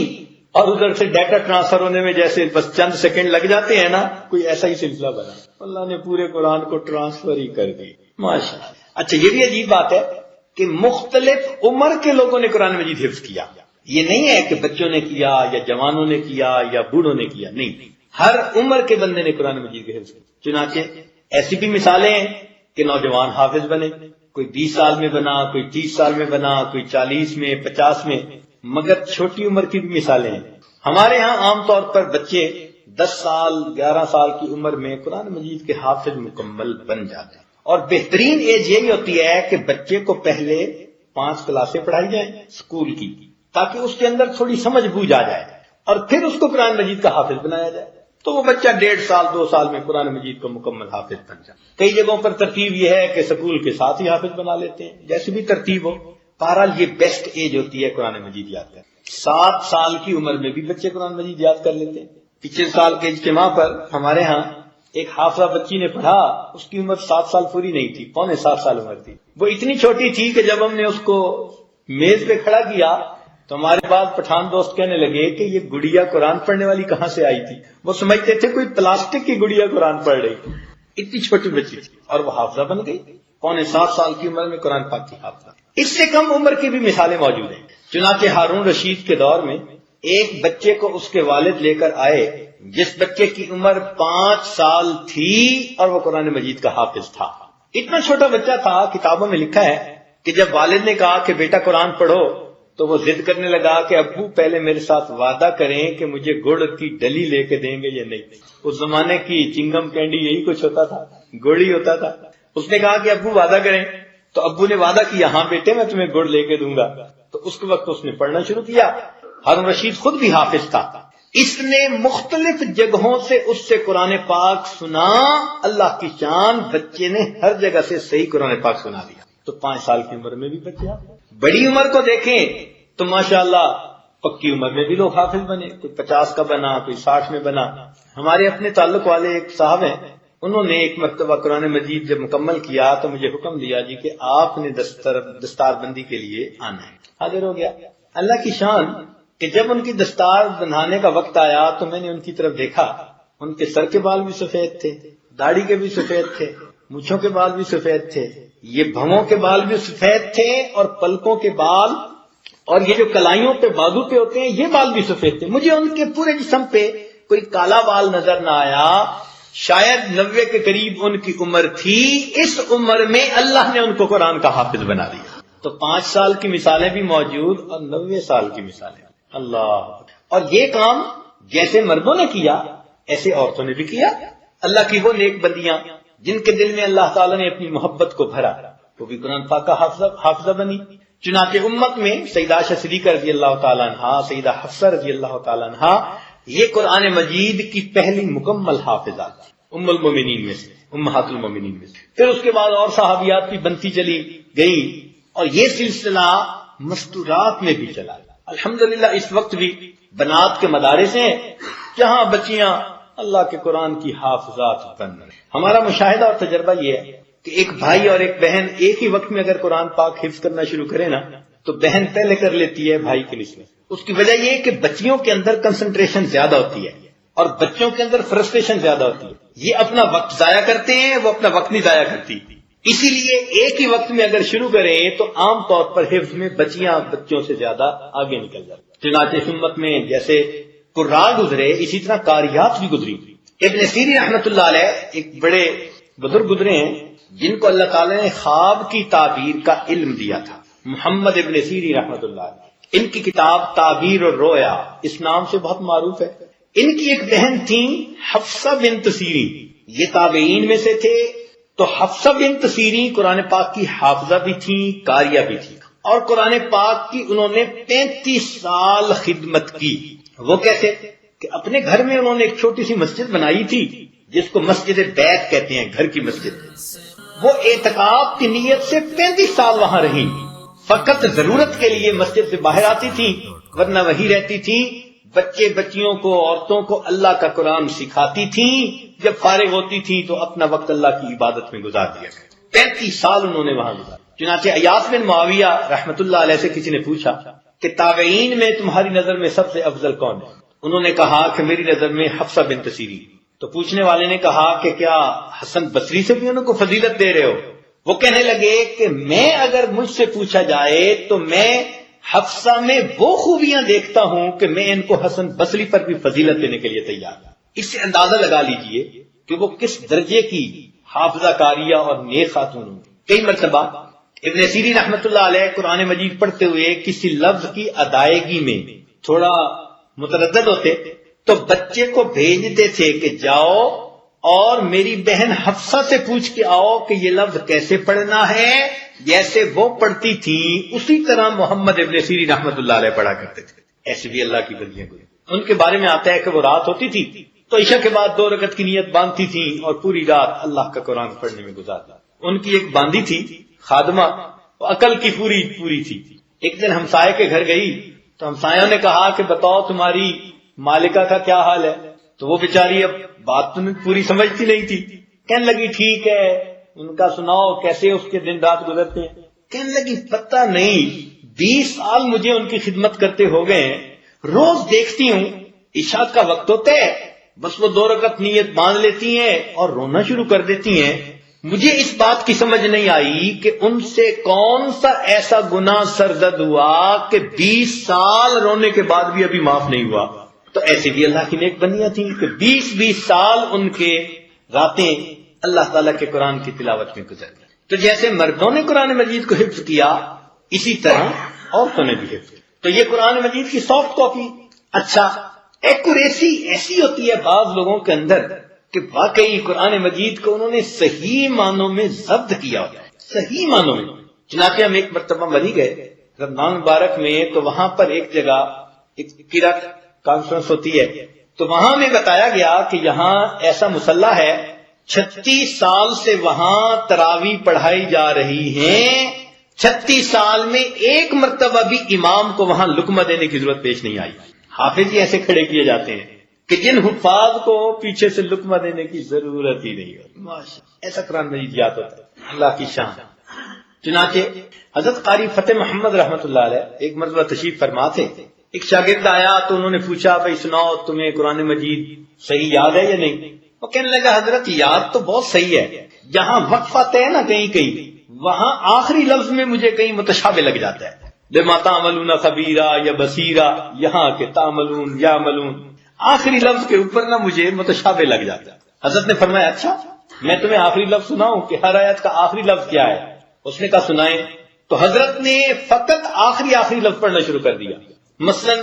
اور ادھر سے ڈیٹا ٹرانسفر ہونے میں جیسے بس چند سیکنڈ لگ جاتے ہیں نا، کوئی ایسا ہی سلسلہ بنا، اللہ نے پورے قرآن کو ٹرانسفر ہی کر دی، ماشاءاللہ۔ اچھا یہ بھی عجیب بات ہے کہ مختلف عمر کے لوگوں نے قرآن مجید حفظ کیا۔ یہ نہیں ہے کہ بچوں نے کیا یا جوانوں نے کیا یا بوڑھوں نے کیا، نہیں، ہر عمر کے بندے نے قرآن مجید کے حفظ کیا۔ چنانچہ ایسی بھی مثالیں ہیں کہ نوجوان حافظ بنے، کوئی 20 سال میں بنا، کوئی 30 سال میں بنا، کوئی 40 میں، 50 میں، مگر چھوٹی عمر کی بھی مثالیں ہیں۔ ہمارے ہاں عام طور پر بچے 10 سال 11 سال کی عمر میں قرآن مجید کے حافظ مکمل بن جاتے ہیں، اور بہترین ایج یہی ہوتی ہے کہ بچے کو پہلے 5 کلاسیں پڑھائی جائیں اسکول کی، تاکہ اس کے اندر تھوڑی سمجھ بوجھ آ جائے اور پھر اس کو قرآن مجید کا حافظ بنایا جائے، تو وہ بچہ 1.5 سال 2 سال میں قرآن مجید کو مکمل حافظ بن جائے۔ کئی جگہوں پر ترتیب یہ ہے کہ اسکول کے ساتھ ہی حافظ بنا لیتے ہیں، جیسی بھی ترتیب ہو، بہرحال یہ بیسٹ ایج ہوتی ہے قرآن مجید یاد کرنے۔ 7 سال کی عمر میں بھی بچے قرآن مجید یاد کر لیتے ہیں۔ پچھلے سال کے اجتماع پر ہمارے ہاں ایک حافظہ بچی نے پڑھا، اس کی عمر 7 سال پوری نہیں تھی، 6.25 سال عمر تھی۔ وہ اتنی چھوٹی تھی کہ جب ہم نے اس کو میز پہ کھڑا کیا تو ہمارے بعد پٹھان دوست کہنے لگے کہ یہ گڑیا قرآن پڑھنے والی کہاں سے آئی تھی؟ وہ سمجھتے تھے کوئی پلاسٹک کی گڑیا قرآن پڑھ رہی تھی، اتنی چھوٹی بچی تھی، اور وہ حافظہ بن گئی 6.25 سال کی عمر میں قرآن پاک کی حافظہ۔ اس سے کم عمر کی بھی مثالیں موجود ہیں۔ چنانچہ ہارون رشید کے دور میں ایک بچے کو اس کے والد لے کر آئے، جس بچے کی عمر 5 سال تھی اور وہ قرآن مجید کا حافظ تھا۔ اتنا چھوٹا بچہ تھا، کتابوں میں لکھا ہے کہ جب والد نے کہا کہ بیٹا قرآن پڑھو تو وہ ضد کرنے لگا کہ ابو پہلے میرے ساتھ وعدہ کریں کہ مجھے گڑ کی ڈلی لے کے دیں گے یا نہیں۔ اس زمانے کی چنگم کینڈی یہی کچھ ہوتا تھا، گڑ ہی ہوتا تھا۔ اس نے کہا کہ ابو وعدہ کریں، تو ابو نے وعدہ کیا، ہاں بیٹے میں تمہیں گڑ لے کے دوں گا۔ تو اس کے وقت اس نے پڑھنا شروع کیا۔ ہارون رشید خود بھی حافظ تھا، اس نے مختلف جگہوں سے اس سے قرآن پاک سنا، اللہ کی شان، بچے نے ہر جگہ سے صحیح قرآن پاک سنا دیا۔ تو 5 سال کی عمر میں بھی بچہ۔ بڑی عمر کو دیکھیں تو ماشاءاللہ پکی عمر میں بھی لوگ حافظ بنے، کوئی 50 کا بنا، کوئی 60 میں بنا۔ ہمارے اپنے تعلق والے ایک صاحب ہیں، انہوں نے ایک مرتبہ قرآن مجید جب مکمل کیا تو مجھے حکم دیا جی کہ آپ نے دستار بندی کے لیے آنا ہے۔ حاضر ہو گیا۔ اللہ کی شان کہ جب ان کی دستار بنانے کا وقت آیا تو میں نے ان کی طرف دیکھا، ان کے سر کے بال بھی سفید تھے، داڑھی کے بھی سفید تھے، مونچھوں کے بال بھی سفید تھے، یہ بھووں کے بال بھی سفید تھے، اور پلکوں کے بال اور یہ جو کلائیوں پہ بازو پہ ہوتے ہیں یہ بال بھی سفید تھے۔ مجھے ان کے پورے جسم پہ کوئی کالا بال نظر نہ آیا، شاید 90 کے قریب ان کی عمر تھی، اس عمر میں اللہ نے ان کو قرآن کا حافظ بنا دیا۔ تو 5 سال کی مثالیں بھی موجود اور 90 سال کی مثالیں، اللہ۔ اور یہ کام جیسے مردوں نے کیا ایسے عورتوں نے بھی کیا۔ اللہ کی وہ نیک بندیاں جن کے دل میں اللہ تعالیٰ نے اپنی محبت کو بھرا، وہ بھی قرآن پاک کا حافظہ بنی۔ چنانچہ امت میں سیدہ عائشہ صدیقہ رضی اللہ تعالیٰ عنہا، سیدہ حفصہ رضی اللہ تعالیٰ عنہا، یہ قرآن مجید کی پہلی مکمل حافظہ تھی، ام المومنین میں سے، امہات المومنین میں سے۔ پھر اس کے بعد اور صحابیات بھی بنتی چلی گئی، اور یہ سلسلہ مستورات میں بھی چلا۔ الحمدللہ اس وقت بھی بنات کے مدارس ہیں جہاں بچیاں اللہ کے قرآن کی حافظات بن رہی ہیں۔ ہمارا مشاہدہ اور تجربہ یہ ہے کہ ایک بھائی اور ایک بہن ایک ہی وقت میں اگر قرآن پاک حفظ کرنا شروع کرے نا تو بہن پہلے کر لیتی ہے بھائی کے نسبت۔ اس کی وجہ یہ ہے کہ بچیوں کے اندر کنسنٹریشن زیادہ ہوتی ہے اور بچوں کے اندر فرسٹریشن زیادہ ہوتی ہے، یہ اپنا وقت ضائع کرتے ہیں، وہ اپنا وقت نہیں ضائع کرتی۔ اسی لیے ایک ہی وقت میں اگر شروع کریں تو عام طور پر حفظ میں بچیاں بچوں سے زیادہ آگے نکل جاتی۔ چنانچہ اس امت میں جیسے قراء گزرے اسی طرح قاریات بھی گزری۔ ابن سیرین رحمۃ اللہ علیہ ایک بڑے بزرگ گزرے ہیں جن کو اللہ تعالی نے خواب کی تعبیر کا علم دیا تھا، محمد ابن سیرین رحمۃ اللہ علیہ۔ ان کی کتاب تعبیر اور رویا اس نام سے بہت معروف ہے۔ ان کی ایک بہن تھی حفصہ بنت سیرین، یہ تابعین میں سے تھے۔ تو حفصہ بنت سیرین قرآن پاک کی حافظہ بھی تھی، قاریہ بھی تھی، اور قرآن پاک کی انہوں نے 35 سال خدمت کی۔ وہ کیسے کہ اپنے گھر میں انہوں نے ایک چھوٹی سی مسجد بنائی تھی جس کو مسجد بیت کہتے ہیں، گھر کی مسجد۔ وہ اعتکاف کی نیت سے 35 سال وہاں رہی، فقط ضرورت کے لیے مسجد سے باہر آتی تھی ورنہ وہی رہتی تھی۔ بچے بچیوں کو، عورتوں کو اللہ کا قرآن سکھاتی تھیں، جب فارغ ہوتی تھی تو اپنا وقت اللہ کی عبادت میں گزار دیا۔ 35 سال انہوں نے وہاں گزارے۔ چنانچہ ایاس بن معاویہ رحمۃ اللہ علیہ سے کسی نے پوچھا کہ تابعین میں تمہاری نظر میں سب سے افضل کون ہے؟ انہوں نے کہا کہ میری نظر میں حفصہ بنت سیرین۔ تو پوچھنے والے نے کہا کہ کیا حسن بصری سے بھی انہوں کو فضیلت دے رہے ہو؟ وہ کہنے لگے کہ میں اگر مجھ سے پوچھا جائے تو میں حفصہ میں وہ خوبیاں دیکھتا ہوں کہ میں ان کو حسن بصری پر بھی فضیلت دینے کے لیے تیار ہوں۔ اس سے اندازہ لگا لیجئے کہ وہ کس درجے کی حافظہ کاریہ اور نیک خاتون ہوں۔ کئی مرتبہ ابن سیرین رحمۃ اللہ علیہ قرآن مجید پڑھتے ہوئے کسی لفظ کی ادائیگی میں تھوڑا متردد ہوتے تو بچے کو بھیجتے تھے کہ جاؤ اور میری بہن حفصہ سے پوچھ کے آؤ کہ یہ لفظ کیسے پڑھنا ہے، جیسے وہ پڑھتی تھی اسی طرح محمد ابن سیرین رحمۃ اللہ علیہ پڑھا کرتے تھے۔ ایسے بھی اللہ کی بندیاں گزری۔ ان کے بارے میں آتا ہے کہ وہ رات ہوتی تھی تو عشاء کے بعد 2 رکعت کی نیت باندھتی تھی اور پوری رات اللہ کا قرآن پڑھنے میں گزارتی۔ ان کی ایک باندھی تھی خادمہ، وہ عقل کی پوری تھی۔ ایک دن ہمسائے کے گھر گئی تو ہمسایوں نے کہا کہ بتاؤ تمہاری مالکہ کا کیا حال ہے؟ تو وہ بیچاری اب بات تو پوری سمجھتی نہیں تھی، کہنے لگی ٹھیک ہے، ان کا سناؤ کیسے اس کے دن رات گزرتے ہیں؟ کہنے لگی پتہ نہیں، 20 سال مجھے ان کی خدمت کرتے ہو گئے ہیں، روز دیکھتی ہوں عشاء کا وقت ہوتا ہے بس وہ 2 رکعت نیت باندھ لیتی ہیں اور رونا شروع کر دیتی ہیں۔ مجھے اس بات کی سمجھ نہیں آئی کہ ان سے کون سا ایسا گناہ سرزد ہوا کہ 20 سال رونے کے بعد بھی ابھی معاف نہیں ہوا۔ تو ایسے بھی اللہ کی نیک بندیاں تھیں کہ 20 سال ان کے راتیں اللہ تعالیٰ کے قرآن کی تلاوت میں گزر گئی۔ تو جیسے مردوں نے قرآن مجید کو حفظ کیا اسی طرح عورتوں نے بھی حفظ کیا۔ تو یہ قرآن مجید کی سافٹ کاپی۔ اچھا، ایکوریسی ایسی ہوتی ہے بعض لوگوں کے اندر کہ واقعی قرآن مجید کو انہوں نے صحیح معنوں میں ضبط کیا ہوتا ہے، صحیح معنوں میں۔ چنانچہ ہم ایک مرتبہ مری گئے رمضان مبارک میں، تو وہاں پر ایک جگہ ایک قرأت کانفرنس ہوتی ہے، تو وہاں میں بتایا گیا کہ یہاں ایسا مصلی ہے 36 سال سے وہاں تراویح پڑھائی جا رہی ہیں، 36 سال میں ایک مرتبہ بھی امام کو وہاں لقمہ دینے کی ضرورت پیش نہیں آئی۔ حافظ ہی ایسے کھڑے کیے جاتے ہیں کہ جن حفاظ کو پیچھے سے لقمہ دینے کی ضرورت ہی نہیں ہوتی۔ ماشاءاللہ، ایسا قرآن مجید یاد ہوتا ہے، اللہ کی شان۔ چنانچہ حضرت قاری فتح محمد رحمۃ اللہ علیہ ایک مرتبہ تشریف فرما تھے، ایک شاگرد آیا تو انہوں نے پوچھا بھائی سناؤ تمہیں قرآن مجید صحیح یاد ہے یا نہیں؟ وہ کہنے لگا حضرت یاد تو بہت صحیح ہے، جہاں وقفہ ہے نا کہیں وہاں آخری لفظ میں مجھے کہیں متشابہ لگ جاتا ہے، بما تعملون خبیرہ یا بصیرہ، یہاں کے تعملون یا ملون۔ آخری لفظ کے اوپر نہ مجھے متشابہ لگ جاتا. حضرت نے فرمایا اچھا میں تمہیں آخری لفظ سناؤں کہ ہر آیت کا آخری لفظ کیا ہے؟ اس نے کہا سنائیں. تو حضرت نے فقط آخری لفظ پڑھنا شروع کر دیا. مثلا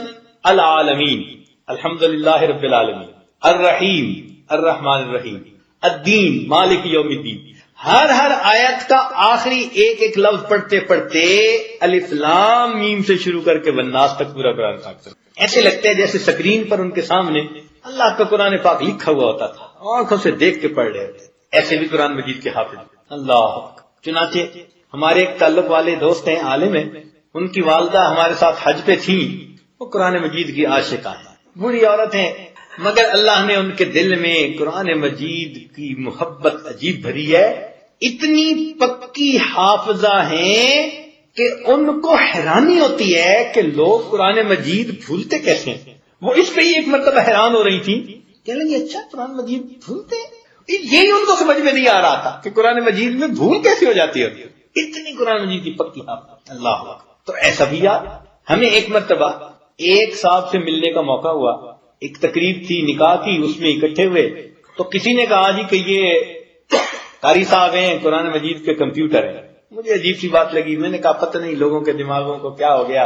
العالمین الحمدللہ رب العالمین الرحیم الرحمن الرحیم الدین مالک یوم الدین. ہر آیت کا آخری ایک لفظ پڑھتے پڑھتے الف لام میم سے شروع کر کے والناس تک پورا قرآن پاک. ایسے لگتا ہے جیسے سکرین پر ان کے سامنے اللہ کا قرآن پاک لکھا ہوا ہوتا تھا، آنکھوں سے دیکھ کے پڑھ رہے تھے. ایسے بھی قرآن مجید کے حافظ. اللہ. چنانچہ ہمارے ایک تعلق والے دوست ہیں، عالم ہیں، ان کی والدہ ہمارے ساتھ حج پہ تھیں. وہ قرآن مجید کی عاشقہ ہیں، بری عورت ہیں، مگر اللہ نے ان کے دل میں قرآن مجید کی محبت عجیب بھری ہے. اتنی پکی حافظہ ہیں کہ ان کو حیرانی ہوتی ہے کہ لوگ قرآن مجید بھولتے کیسے ہیں. وہ اس پہ ہی ایک مرتبہ حیران ہو رہی تھی، کہنے لگی اچھا قرآن مجید بھولتے ہیں. یہی ان کو سمجھ میں نہیں آ رہا تھا کہ قرآن مجید میں بھول کیسے ہو جاتی ہے. اتنی قرآن مجید کی پکی حافظ. اللہ. تو ایسا بھی یاد. ہمیں ایک مرتبہ ایک صاحب سے ملنے کا موقع ہوا، ایک تقریب تھی نکاح کی، اس میں اکٹھے ہوئے. تو کسی نے کہا جی کہ یہ قاری صاحب ہیں، قرآن مجید کے کمپیوٹر ہیں. مجھے عجیب سی بات لگی. میں نے کہا پتہ نہیں لوگوں کے دماغوں کو کیا ہو گیا،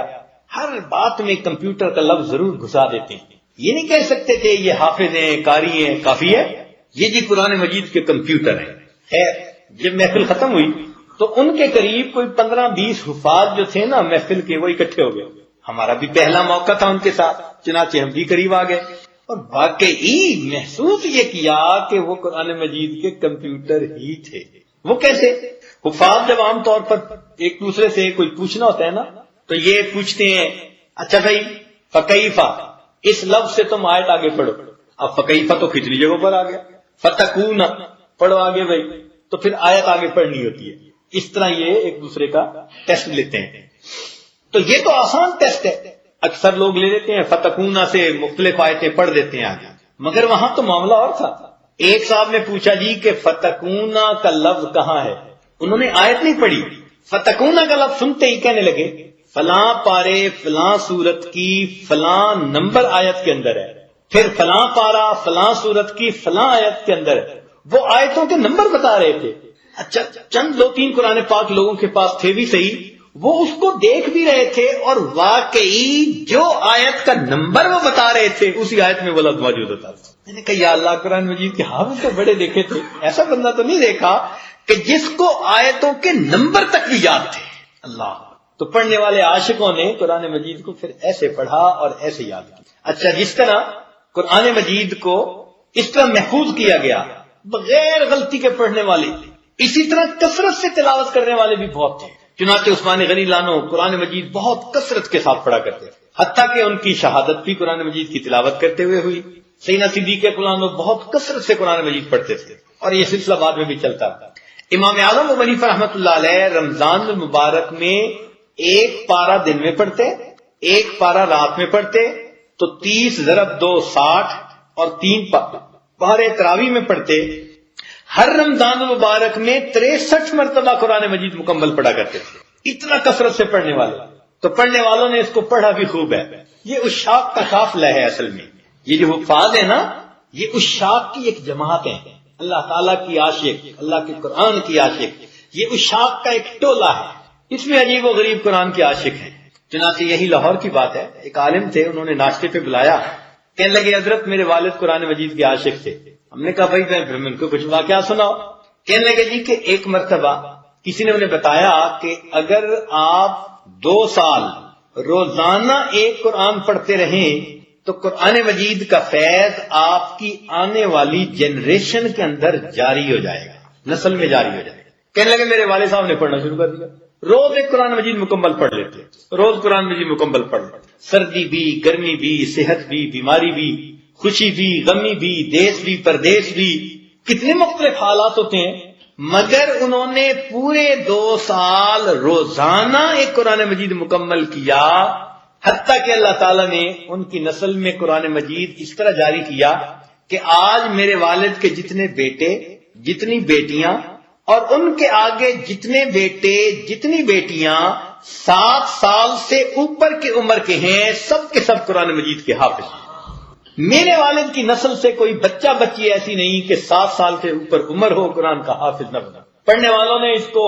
ہر بات میں کمپیوٹر کا لفظ ضرور گھسا دیتے ہیں. یہ نہیں کہہ سکتے تھے یہ حافظ ہیں، قاری ہیں، کافی ہے یہ جی قرآن مجید کے کمپیوٹر ہیں. خیر جب محفل ختم ہوئی تو ان کے قریب کوئی 15-20 حفاظ جو تھے نا محفل کے، وہ اکٹھے ہو گئے. ہمارا بھی پہلا موقع تھا ان کے ساتھ، چنانچہ ہم بھی قریب آ گئے اور واقعی محسوس یہ کیا کہ وہ قرآن مجید کے کمپیوٹر ہی تھے. وہ کیسے؟ حفاظ جب عام طور پر ایک دوسرے سے کوئی پوچھنا ہوتا ہے نا تو یہ پوچھتے ہیں اچھا بھائی فکیفہ، اس لفظ سے تم آیت آگے پڑھو. اب فکیفہ تو کتنی جگہوں پر آ گیا، فتکون پڑھو آگے بھائی، تو پھر آیت آگے پڑھنی ہوتی ہے. اس طرح یہ ایک دوسرے کا ٹیسٹ لیتے ہیں. تو یہ تو آسان ٹیسٹ ہے، اکثر لوگ لے لیتے ہیں فتکون سے مختلف آیتیں پڑھ دیتے ہیں آگے. مگر وہاں تو معاملہ اور تھا. ایک صاحب نے پوچھا جی کہ فتکون کا لفظ کہاں ہے؟ انہوں نے آیت نہیں پڑھی، فتکون کا لفظ سنتے ہی کہنے لگے فلاں پارے فلاں سورت کی فلاں نمبر آیت کے اندر ہے، پھر فلاں پارا فلاں سورت کی فلاں آیت کے اندر ہے. وہ آیتوں کے نمبر بتا رہے تھے. اچھا چند 2-3 قرآن پاک لوگوں کے پاس تھے بھی صحیح، وہ اس کو دیکھ بھی رہے تھے اور واقعی جو آیت کا نمبر وہ بتا رہے تھے اسی آیت میں وہ لفظ موجود ہوتا تھا. میں نے کہا یا اللہ قرآن مجید کے حافظ تو بڑے دیکھے تھے، ایسا بندہ تو نہیں دیکھا کہ جس کو آیتوں کے نمبر تک بھی یاد تھے. اللہ. تو پڑھنے والے عاشقوں نے قرآن مجید کو پھر ایسے پڑھا اور ایسے یاد کیا. اچھا جس طرح قرآن مجید کو اس طرح محفوظ کیا گیا بغیر غلطی کے پڑھنے والے، اسی طرح کثرت سے تلاوت کرنے والے بھی بہت تھے. چنانچہ عثمان غنی لانو قرآن مجید بہت کثرت کے ساتھ پڑھا کرتے تھے، حتیٰ کہ ان کی شہادت بھی قرآن مجید کی تلاوت کرتے ہوئے ہوئی. سیدنا صدیق لانو بہت کثرت سے قرآن مجید پڑھتے تھے اور یہ سلسلہ بعد میں بھی چلتا تھا. امام اعظم ابو حنیفہ رحمۃ اللہ علیہ رمضان المبارک میں ایک پارہ دن میں پڑھتے، ایک پارہ رات میں پڑھتے، تو 30 ضرب 2 60 اور 3 پارے تراویح میں پڑھتے. ہر رمضان المبارک میں 63 مرتبہ قرآن مجید مکمل پڑھا کرتے تھے. اتنا کثرت سے پڑھنے والے. تو پڑھنے والوں نے اس کو پڑھا بھی خوب ہے. یہ عشاق کا قافلہ ہے. اصل میں یہ جو حفاظ ہے نا یہ عشاق کی ایک جماعت ہے، اللہ تعالیٰ کی عاشق، اللہ کے قرآن کی عاشق. یہ عشاق کا ایک ٹولہ ہے، اس میں عجیب و غریب قرآن کے عاشق ہیں. چنانچہ یہی لاہور کی بات ہے، ایک عالم تھے، انہوں نے ناشتے پہ بلایا، کہنے لگے حضرت میرے والد قرآن مجید کے عاشق تھے. ہم نے کہا بھائی میں ان کو کچھ واقعہ سناؤ. کہنے لگے جی کہ ایک مرتبہ کسی نے انہیں بتایا کہ اگر آپ 2 سال روزانہ ایک قرآن پڑھتے رہیں تو قرآن مجید کا فیض آپ کی آنے والی جنریشن کے اندر جاری ہو جائے گا، نسل میں جاری ہو جائے گا. کہنے لگے میرے والد صاحب نے پڑھنا شروع کر دیا، روز ایک قرآن مجید مکمل پڑھ لیتے، روز قرآن مجید مکمل پڑھ لیتے. سردی بھی، گرمی بھی، صحت بھی، بیماری بھی، خوشی بھی، غمی بھی، دیس بھی، پردیس بھی، کتنے مختلف حالات ہوتے ہیں، مگر انہوں نے پورے 2 سال روزانہ ایک قرآن مجید مکمل کیا. حتیٰ کہ اللہ تعالیٰ نے ان کی نسل میں قرآن مجید اس طرح جاری کیا کہ آج میرے والد کے جتنے بیٹے، جتنی بیٹیاں اور ان کے آگے جتنے بیٹے، جتنی بیٹیاں 7 سال سے اوپر کی عمر کے ہیں، سب کے سب قرآن مجید کے حافظ ہیں. میرے والد کی نسل سے کوئی بچہ بچی ایسی نہیں کہ 7 سال سے اوپر عمر ہو قرآن کا حافظ نہ بنا. پڑھنے والوں نے اس کو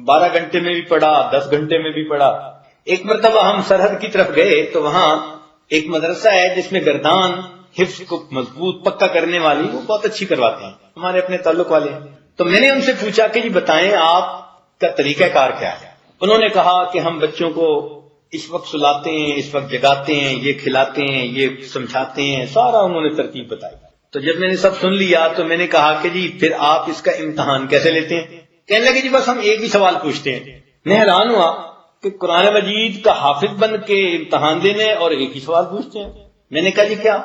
12 گھنٹے میں بھی پڑھا، 10 گھنٹے میں بھی پڑھا. ایک مرتبہ ہم سرحد کی طرف گئے تو وہاں ایک مدرسہ ہے جس میں گردان حفظ کو مضبوط پکا کرنے والی وہ بہت اچھی کرواتے ہیں، ہمارے اپنے تعلق والے ہیں. تو میں نے ان سے پوچھا کہ جی بتائیں آپ کا طریقہ کار کیا ہے. انہوں نے کہا کہ ہم بچوں کو اس وقت سلاتے ہیں، اس وقت جگاتے ہیں، یہ کھلاتے ہیں، یہ سمجھاتے ہیں، سارا انہوں نے ترتیب بتائی. تو جب میں نے سب سن لیا تو میں نے کہا کہ جی پھر آپ اس کا امتحان کیسے لیتے ہیں؟ کہنے لگے جی بس ہم ایک ہی سوال پوچھتے ہیں. میں حیران ہوا کہ قرآن مجید کا حافظ بن کے امتحان دینے اور ایک ہی سوال پوچھتے ہیں. میں نے کہا جی کیا؟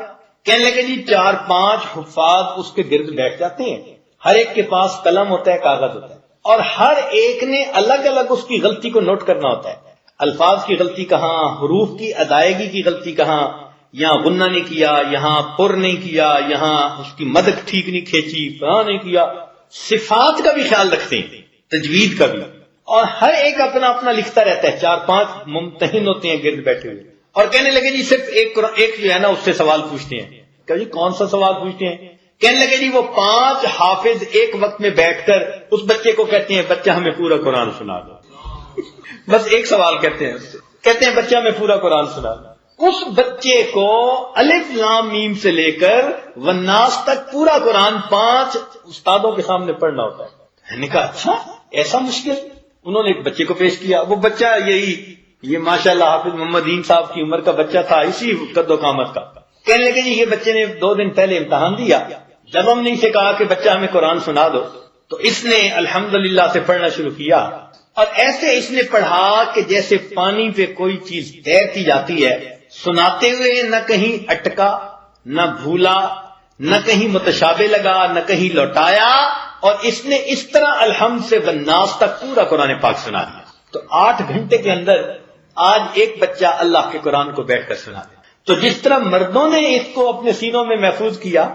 کہنے لگے جی 4-5 حفاظ اس کے گرد بیٹھ جاتے ہیں، ہر ایک کے پاس قلم ہوتا ہے، کاغذ ہوتا ہے، اور ہر ایک نے الگ الگ اس کی غلطی کو نوٹ کرنا ہوتا ہے. الفاظ کی غلطی کہاں، حروف کی ادائیگی کی غلطی کہاں، یہاں غنہ نہیں کیا، یہاں پر نہیں کیا، یہاں اس کی مدد ٹھیک نہیں کھینچی، فلاں نہیں کیا. صفات کا بھی خیال رکھتے ہیں، تجوید کا بھی، اور ہر ایک اپنا اپنا لکھتا رہتا ہے. 4-5 ممتحن ہوتے ہیں گرد بیٹھے ہوئے، اور کہنے لگے جی صرف ایک جو ہے نا اس سے سوال پوچھتے ہیں. کہ جی کون سا سوال پوچھتے ہیں؟ کہنے لگے جی وہ 5 حافظ ایک وقت میں بیٹھ کر اس بچے کو کہتے ہیں بچہ ہمیں پورا قرآن سنا دو. بس ایک سوال کہتے ہیں بچہ ہمیں پورا قرآن سنا دو. اس بچے کو الف لام میم سے لے کر والناس تک پورا قرآن 5 استادوں کے سامنے پڑھنا ہوتا ہے. میں نے کہا اچھا ایسا مشکل؟ انہوں نے ایک بچے کو پیش کیا. وہ بچہ یہ ماشاءاللہ حافظ محمد دین صاحب کی عمر کا بچہ تھا، اسی قد و قامت کا. کہنے لگے جی یہ بچے نے 2 دن پہلے امتحان دیا. جب ہم نے اسے کہا کہ بچہ ہمیں قرآن سنا دو تو اس نے الحمدللہ سے پڑھنا شروع کیا، اور ایسے اس نے پڑھا کہ جیسے پانی پہ کوئی چیز تیرتی جاتی ہے. سناتے ہوئے نہ کہیں اٹکا، نہ بھولا، نہ کہیں متشابہ لگا، نہ کہیں لوٹایا، اور اس نے اس طرح الحمد سے والناس تک پورا قرآن پاک سنا دیا. تو 8 گھنٹے کے اندر آج ایک بچہ اللہ کے قرآن کو بیٹھ کر سنا دے. تو جس طرح مردوں نے اس کو اپنے سینوں میں محفوظ کیا،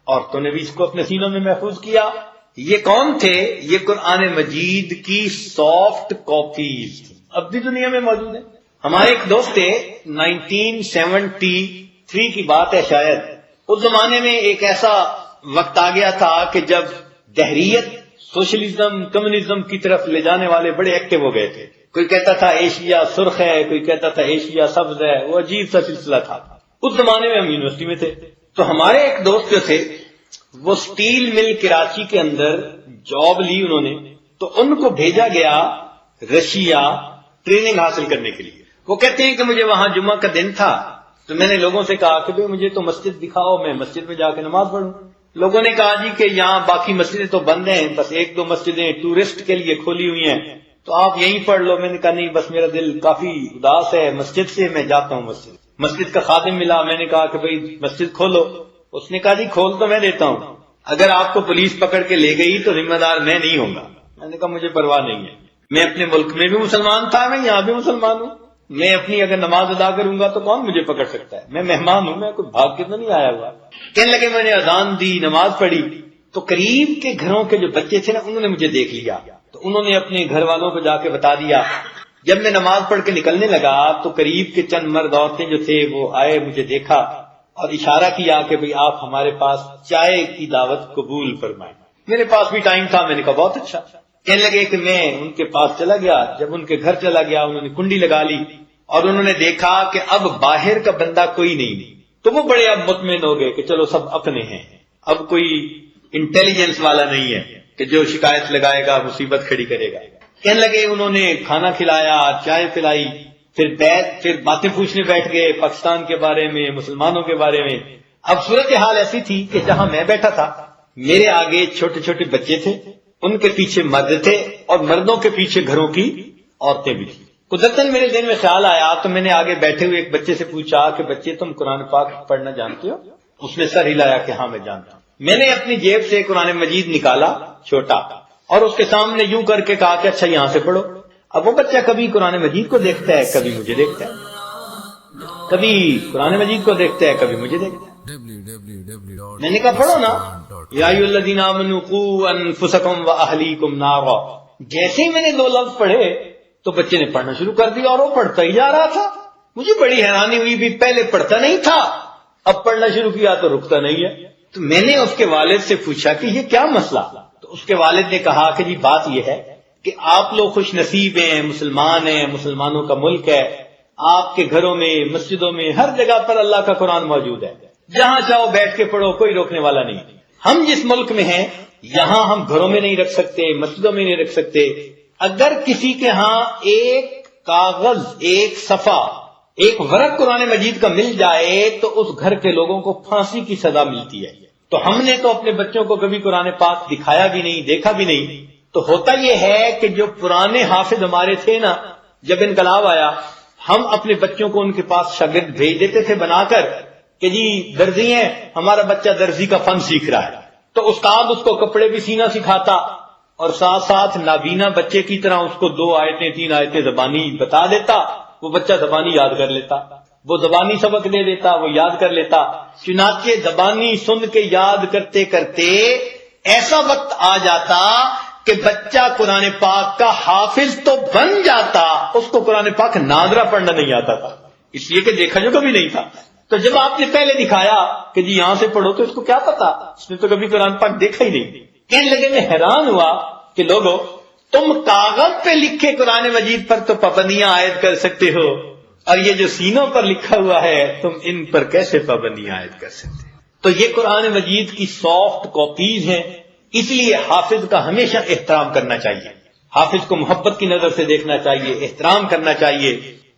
عورتوں نے بھی اس کو اپنے سینوں میں محفوظ کیا. یہ کون تھے؟ یہ قرآن مجید کی سافٹ کاپیز تھی، اب بھی دنیا میں موجود ہیں. ہمارے ایک دوست تھے، 1973 کی بات ہے شاید. اس زمانے میں ایک ایسا وقت آ گیا تھا کہ جب دہریت، سوشلزم، کمیونزم کی طرف لے جانے والے بڑے ایکٹیو ہو گئے تھے. کوئی کہتا تھا ایشیا سرخ ہے، کوئی کہتا تھا ایشیا سبز ہے. وہ عجیب سا سلسلہ تھا. اس زمانے میں ہم یونیورسٹی میں تھے، تو ہمارے ایک دوست جو تھے وہ سٹیل مل کراچی کے اندر جاب لی انہوں نے، تو ان کو بھیجا گیا رشیا ٹریننگ حاصل کرنے کے لیے. وہ کہتے ہیں کہ مجھے وہاں جمعہ کا دن تھا تو میں نے لوگوں سے کہا کہ مجھے تو مسجد دکھاؤ، میں مسجد میں جا کے نماز پڑھوں. لوگوں نے کہا جی کہ یہاں باقی مسجدیں تو بند ہیں، بس 1-2 مسجدیں ٹورسٹ کے لیے کھولی ہوئی ہیں، تو آپ یہیں پڑھ لو. میں نے کہا نہیں، بس میرا دل کافی اداس ہے مسجد سے، میں جاتا ہوں مسجد کا خادم ملا. میں نے کہا کہ بھئی مسجد کھولو. اس نے کہا جی کھول تو میں دیتا ہوں، اگر آپ کو پولیس پکڑ کے لے گئی تو ذمہ دار میں نہیں ہوں گا. میں نے کہا مجھے پرواہ نہیں ہے، میں اپنے ملک میں بھی مسلمان تھا، میں یہاں بھی مسلمان ہوں، میں اپنی اگر نماز ادا کروں گا تو کون مجھے پکڑ سکتا ہے، میں مہمان ہوں، میں کوئی بھاگ کے تو نہیں آیا ہوا. کہنے لگے میں نے اذان دی، نماز پڑھی، تو قریب کے گھروں کے جو بچے تھے نا انہوں نے مجھے دیکھ لیا، تو انہوں نے اپنے گھر والوں کو جا کے بتا دیا. جب میں نماز پڑھ کے نکلنے لگا تو قریب کے چند مرد عورتیں جو تھے وہ آئے، مجھے دیکھا اور اشارہ کیا کہ بھئی آپ ہمارے پاس چائے کی دعوت قبول فرمائیں. میرے پاس بھی ٹائم تھا، میں نے کہا بہت اچھا. کہنے لگے کہ میں ان کے پاس چلا گیا. جب ان کے گھر چلا گیا انہوں نے کنڈی لگا لی اور انہوں نے دیکھا کہ اب باہر کا بندہ کوئی نہیں، تو وہ بڑے اب مطمئن ہو گئے کہ چلو سب اپنے ہیں، اب کوئی انٹیلیجنس والا نہیں ہے کہ جو شکایت لگائے گا مصیبت کھڑی کرے گا. کہنے لگے انہوں نے کھانا کھلایا، چائے پلائی، پھر باتیں پوچھنے بیٹھ گئے پاکستان کے بارے میں، مسلمانوں کے بارے میں. اب صورتحال ایسی تھی کہ جہاں میں بیٹھا تھا میرے آگے چھوٹے چھوٹے بچے تھے، ان کے پیچھے مرد تھے، اور مردوں کے پیچھے گھروں کی عورتیں بھی تھیں. قدرتاً میرے دل میں خیال آیا تو میں نے آگے بیٹھے ہوئے ایک بچے سے پوچھا کہ بچے تم قرآن پاک پڑھنا جانتے ہو؟ اس نے سر ہلایا کہ ہاں میں جانتا ہوں. میں نے اپنی جیب سے قرآن مجید نکالا چھوٹا اور اس کے سامنے یوں کر کے کہا کہ اچھا یہاں سے پڑھو. اب وہ بچہ کبھی قرآن مجید کو دیکھتا ہے، کبھی مجھے دیکھتا ہے، کبھی قرآن مجید کو دیکھتا ہے، کبھی مجھے دیکھتا ہے. میں نے کہا پڑھو نا، یا ایھا الذین آمنوا قوا انفسکم واہلیکم نارا. جیسے ہی میں نے 2 لفظ پڑھے تو بچے نے پڑھنا شروع کر دیا اور وہ پڑھتا ہی جا رہا تھا. مجھے بڑی حیرانی ہوئی، بھی پہلے پڑھتا نہیں تھا، اب پڑھنا شروع کیا تو رکتا نہیں ہے. تو میں نے اس کے والد سے پوچھا کہ یہ کیا مسئلہ؟ تو اس کے والد نے کہا کہ جی بات یہ ہے کہ آپ لوگ خوش نصیب ہیں، مسلمان ہیں، مسلمانوں کا ملک ہے، آپ کے گھروں میں، مسجدوں میں، ہر جگہ پر اللہ کا قرآن موجود ہے، جہاں چاہو بیٹھ کے پڑھو، کوئی روکنے والا نہیں. ہم جس ملک میں ہیں یہاں ہم گھروں میں نہیں رکھ سکتے، مسجدوں میں نہیں رکھ سکتے. اگر کسی کے ہاں ایک کاغذ، ایک صفحہ، ایک ورق قرآن مجید کا مل جائے تو اس گھر کے لوگوں کو پھانسی کی سزا ملتی ہے. تو ہم نے تو اپنے بچوں کو کبھی قرآن پاک دکھایا بھی نہیں، دیکھا بھی نہیں. تو ہوتا یہ ہے کہ جو پرانے حافظ ہمارے تھے نا، جب انقلاب آیا ہم اپنے بچوں کو ان کے پاس شاگرد بھیج دیتے تھے بنا کر کہ جی درزی ہیں، ہمارا بچہ درزی کا فن سیکھ رہا ہے. تو استاد اس کو کپڑے بھی سینا سکھاتا اور ساتھ ساتھ نابینا بچے کی طرح اس کو 2 آیتیں 3 آیتیں زبانی بتا دیتا. وہ بچہ زبانی یاد کر لیتا، وہ زبانی سبق دے دیتا، وہ یاد کر لیتا. چنانچہ زبانی سن کے یاد کرتے کرتے ایسا وقت آ جاتا کہ بچہ قرآن پاک کا حافظ تو بن جاتا، اس کو قرآن پاک ناظرہ پڑھنا نہیں آتا تھا، اس لیے کہ دیکھا جو کبھی نہیں تھا. تو جب آپ نے پہلے دکھایا کہ جی یہاں سے پڑھو تو اس کو کیا پتا، اس نے تو کبھی قرآن پاک دیکھا ہی نہیں. کہنے لگے میں حیران ہوا کہ لوگوں تم کاغذ پہ لکھے قرآن مجید پر تو پابندیاں عائد کر سکتے ہو، اور یہ جو سینوں پر لکھا ہوا ہے تم ان پر کیسے پابندیاں عائد کر سکتے؟ تو یہ قرآن مجید کی سافٹ کاپیز ہیں، اس لیے حافظ کا ہمیشہ احترام کرنا چاہیے، حافظ کو محبت کی نظر سے دیکھنا چاہیے، احترام کرنا چاہیے.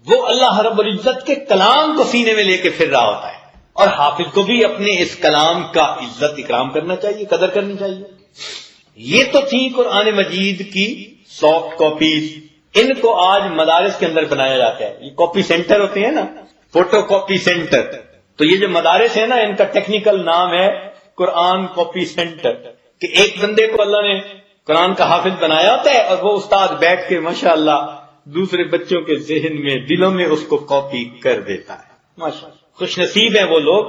وہ اللہ رب العزت کے کلام کو سینے میں لے کے پھر رہا ہوتا ہے، اور حافظ کو بھی اپنے اس کلام کا عزت اکرام کرنا چاہیے، قدر کرنی چاہیے. یہ تو تھی قرآن مجید کی سافٹ کاپیز. ان کو آج مدارس کے اندر بنایا جاتا ہے. یہ کاپی سینٹر ہوتے ہیں نا، فوٹو کاپی سینٹر. تو یہ جو مدارس ہیں نا، ان کا ٹیکنیکل نام ہے قرآن کاپی سینٹر، کہ ایک بندے کو اللہ نے قرآن کا حافظ بنایا ہوتا ہے اور وہ استاد بیٹھ کے ماشاءاللہ دوسرے بچوں کے ذہن میں، دلوں میں اس کو کاپی کر دیتا ہے. ماشاءاللہ خوش نصیب ہیں وہ لوگ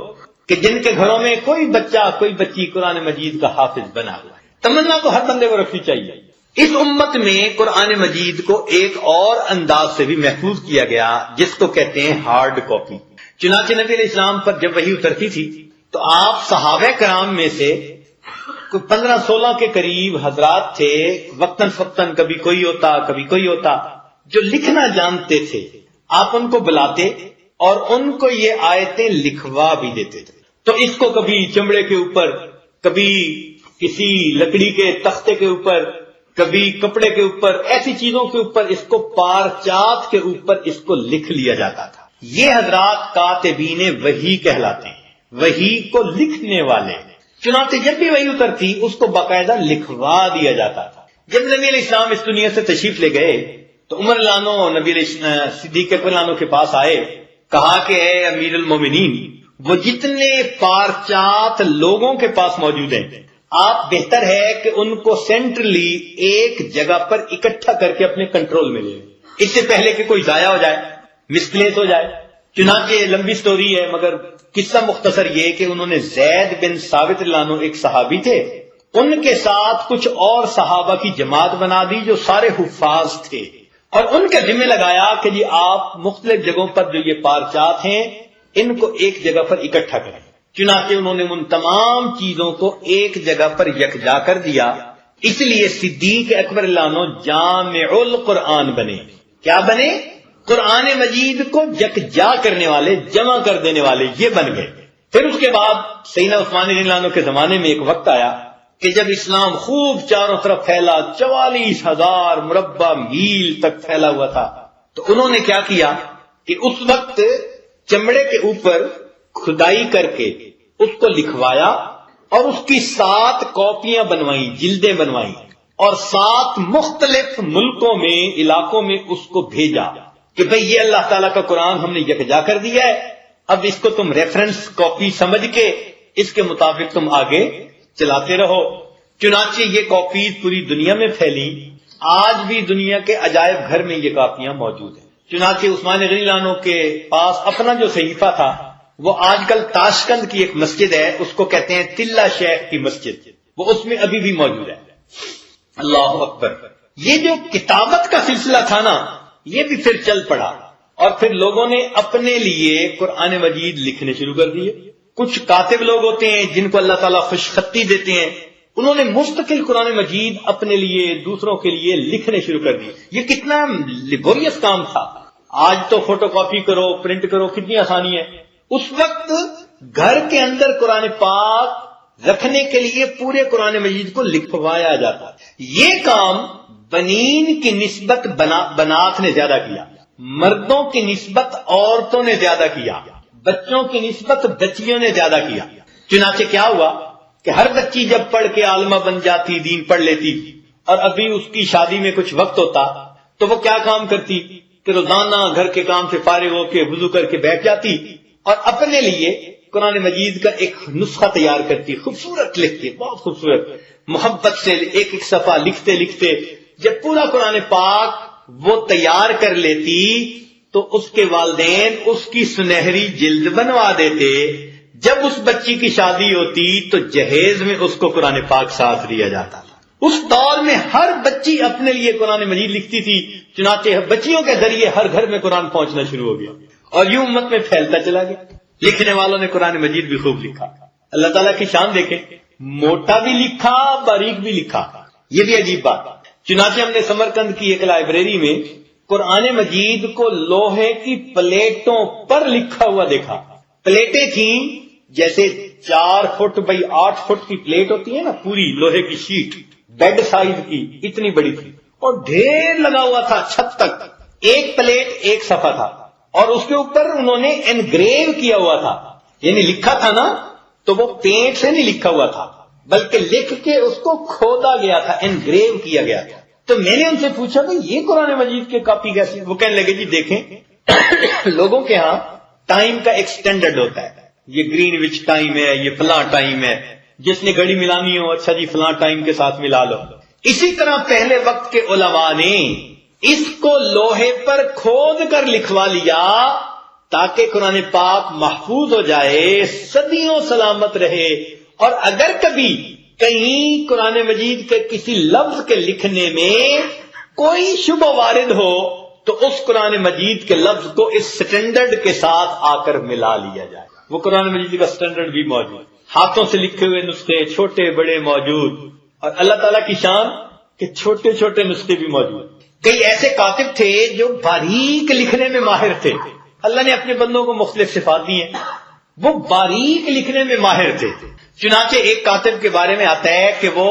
کہ جن کے گھروں میں کوئی بچہ، کوئی بچی قرآن مجید کا حافظ بنا ہوا ہے. تمنا تو ہر بندے کو رکھنی چاہیے. اس امت میں قرآن مجید کو ایک اور انداز سے بھی محفوظ کیا گیا جس کو کہتے ہیں ہارڈ کاپی. چنانچہ نبی علیہ السلام پر جب وحی اترتی تھی تو آپ صحابہ کرام میں سے کوئی 15-16 کے قریب حضرات تھے، وقتاً فوقتاً کبھی کوئی ہوتا کبھی کوئی ہوتا، جو لکھنا جانتے تھے. آپ ان کو بلاتے اور ان کو یہ آیتیں لکھوا بھی دیتے تھے. تو اس کو کبھی چمڑے کے اوپر، کبھی کسی لکڑی کے تختے کے اوپر، کبھی کپڑے کے اوپر، ایسی چیزوں کے اوپر، اس کو پارچات کے اوپر اس کو لکھ لیا جاتا تھا. یہ حضرات کاتبین وحی کہلاتے ہیں، وحی کو لکھنے والے. چنانچہ جب بھی وحی اترتی اس کو باقاعدہ لکھوا دیا جاتا تھا. جب نبی علیہ السلام اس دنیا سے تشریف لے گئے تو عمر لانو نبی صدیق اکبر لانو کے پاس آئے، کہا کہ اے امیر المومنین، وہ جتنے پارچات لوگوں کے پاس موجود ہیں آپ بہتر ہے کہ ان کو سینٹرلی ایک جگہ پر اکٹھا کر کے اپنے کنٹرول میں لیں، اس سے پہلے کہ کوئی ضائع ہو جائے، مسپلیس ہو جائے. چنانچہ لمبی سٹوری ہے مگر قصہ مختصر یہ کہ انہوں نے زید بن ثابت رضی اللہ عنہ ایک صحابی تھے، ان کے ساتھ کچھ اور صحابہ کی جماعت بنا دی جو سارے حفاظ تھے، اور ان کا ذمہ لگایا کہ جی آپ مختلف جگہوں پر جو یہ پارچات ہیں ان کو ایک جگہ پر اکٹھا کریں. چنانچہ انہوں نے ان تمام چیزوں کو ایک جگہ پر یکجا کر دیا. اس لیے صدیق اکبر اللہ عنہ جامع القرآن بنے. کیا بنے؟ قرآن مجید کو یکجا کرنے والے، جمع کر دینے والے، یہ بن گئے. پھر اس کے بعد سیدنا عثمان رضی اللہ عنہ کے زمانے میں ایک وقت آیا کہ جب اسلام خوب چاروں طرف پھیلا، 44,000 مربع میل تک پھیلا ہوا تھا، تو انہوں نے کیا کیا کہ اس وقت چمڑے کے اوپر کھدائی کر کے اس کو لکھوایا اور اس کی 7 کاپیاں بنوائیں، جلدیں بنوائیں، اور 7 مختلف ملکوں میں، علاقوں میں اس کو بھیجا کہ بھئی یہ اللہ تعالیٰ کا قرآن ہم نے یکجا کر دیا ہے، اب اس کو تم ریفرنس کاپی سمجھ کے اس کے مطابق تم آگے چلاتے رہو. چنانچہ یہ کاپیز پوری دنیا میں پھیلی. آج بھی دنیا کے عجائب گھر میں یہ کاپیاں موجود ہیں. چنانچہ عثمان رضی اللہ عنہ کے پاس اپنا جو صحیفہ تھا وہ آج کل تاشقند کی ایک مسجد ہے، اس کو کہتے ہیں تلہ شیخ کی مسجد، وہ اس میں ابھی بھی موجود ہے. اللہ اکبر. یہ جو کتابت کا سلسلہ تھا نا، یہ بھی پھر چل پڑا، اور پھر لوگوں نے اپنے لیے قرآن مجید لکھنے شروع کر دیے. کچھ کاتب لوگ ہوتے ہیں جن کو اللہ تعالیٰ خوش خطی دیتے ہیں، انہوں نے مستقل قرآن مجید اپنے لیے دوسروں کے لیے لکھنے شروع کر دی. یہ کتنا لیبوریس کام تھا. آج تو فوٹو کاپی کرو، پرنٹ کرو، کتنی آسانی ہے. اس وقت گھر کے اندر قرآن پاک رکھنے کے لیے پورے قرآن مجید کو لکھوایا جاتا. یہ کام بنین کی نسبت بنات نے زیادہ کیا، مردوں کی نسبت عورتوں نے زیادہ کیا، بچوں کی نسبت بچیوں نے زیادہ کیا. چنانچہ کیا ہوا کہ ہر بچی جب پڑھ کے عالمہ بن جاتی، دین پڑھ لیتی، اور ابھی اس کی شادی میں کچھ وقت ہوتا تو وہ کیا کام کرتی کہ روزانہ گھر کے کام سے فارغ ہو کے وضو کر کے بیٹھ جاتی اور اپنے لیے قرآن مجید کا ایک نسخہ تیار کرتی، خوبصورت لکھ کے، بہت خوبصورت، محبت سے ایک ایک صفحہ لکھتے لکھتے جب پورا قرآن پاک وہ تیار کر لیتی تو اس کے والدین اس کی سنہری جلد بنوا دیتے. جب اس بچی کی شادی ہوتی تو جہیز میں اس کو قرآن پاک ساتھ دیا جاتا تھا. اس دور میں ہر بچی اپنے لیے قرآن مجید لکھتی تھی، چنانچہ بچیوں کے ذریعے ہر گھر میں قرآن پہنچنا شروع ہو گیا اور یوں امت میں پھیلتا چلا گیا. لکھنے والوں نے قرآن مجید بھی خوب لکھا. اللہ تعالیٰ کی شان دیکھیں، موٹا بھی لکھا، باریک بھی لکھا. یہ بھی عجیب بات. چنانچہ ہم نے سمرقند کی ایک لائبریری میں قرآن مجید کو لوہے کی پلیٹوں پر لکھا ہوا دیکھا. پلیٹیں تھیں جیسے 4 فٹ بائی 8 فٹ کی پلیٹ ہوتی ہے نا، پوری لوہے کی شیٹ بیڈ سائز کی، اتنی بڑی تھی اور ڈھیر لگا ہوا تھا چھت تک. ایک پلیٹ ایک صفحہ تھا اور اس کے اوپر انہوں نے انگریو کیا ہوا تھا، یعنی لکھا تھا نا تو وہ پینٹ سے نہیں لکھا ہوا تھا بلکہ لکھ کے اس کو کھودا گیا تھا، انگریو کیا گیا تھا. تو میں نے ان سے پوچھا بھائی یہ قرآن مجید کے کاپی کیسی؟ وہ کہنے لگے جی دیکھیں لوگوں کے ہاں ٹائم کا ایک سٹینڈرڈ ہوتا ہے، یہ گرین وچ ٹائم ہے، یہ فلاں ٹائم ہے، جس نے گھڑی ملانی ہو اچھا جی فلاں ٹائم کے ساتھ ملا لو. اسی طرح پہلے وقت کے علماء نے اس کو لوہے پر کھود کر لکھوا لیا تاکہ قرآن پاک محفوظ ہو جائے، صدیوں سلامت رہے. اور اگر کبھی کہیں قرآن مجید کے کسی لفظ کے لکھنے میں کوئی شبہ وارد ہو تو اس قرآن مجید کے لفظ کو اس سٹینڈرڈ کے ساتھ آ کر ملا لیا جائے. وہ قرآن مجید کا سٹینڈرڈ بھی موجود، ہاتھوں سے لکھے ہوئے نسخے چھوٹے بڑے موجود، اور اللہ تعالیٰ کی شان کہ چھوٹے چھوٹے نسخے بھی موجود. کئی ایسے کاتب تھے جو باریک لکھنے میں ماہر تھے. اللہ نے اپنے بندوں کو مختلف صفات دی ہیں، وہ باریک لکھنے میں ماہر تھے. چنانچہ ایک کاتب کے بارے میں آتا ہے کہ وہ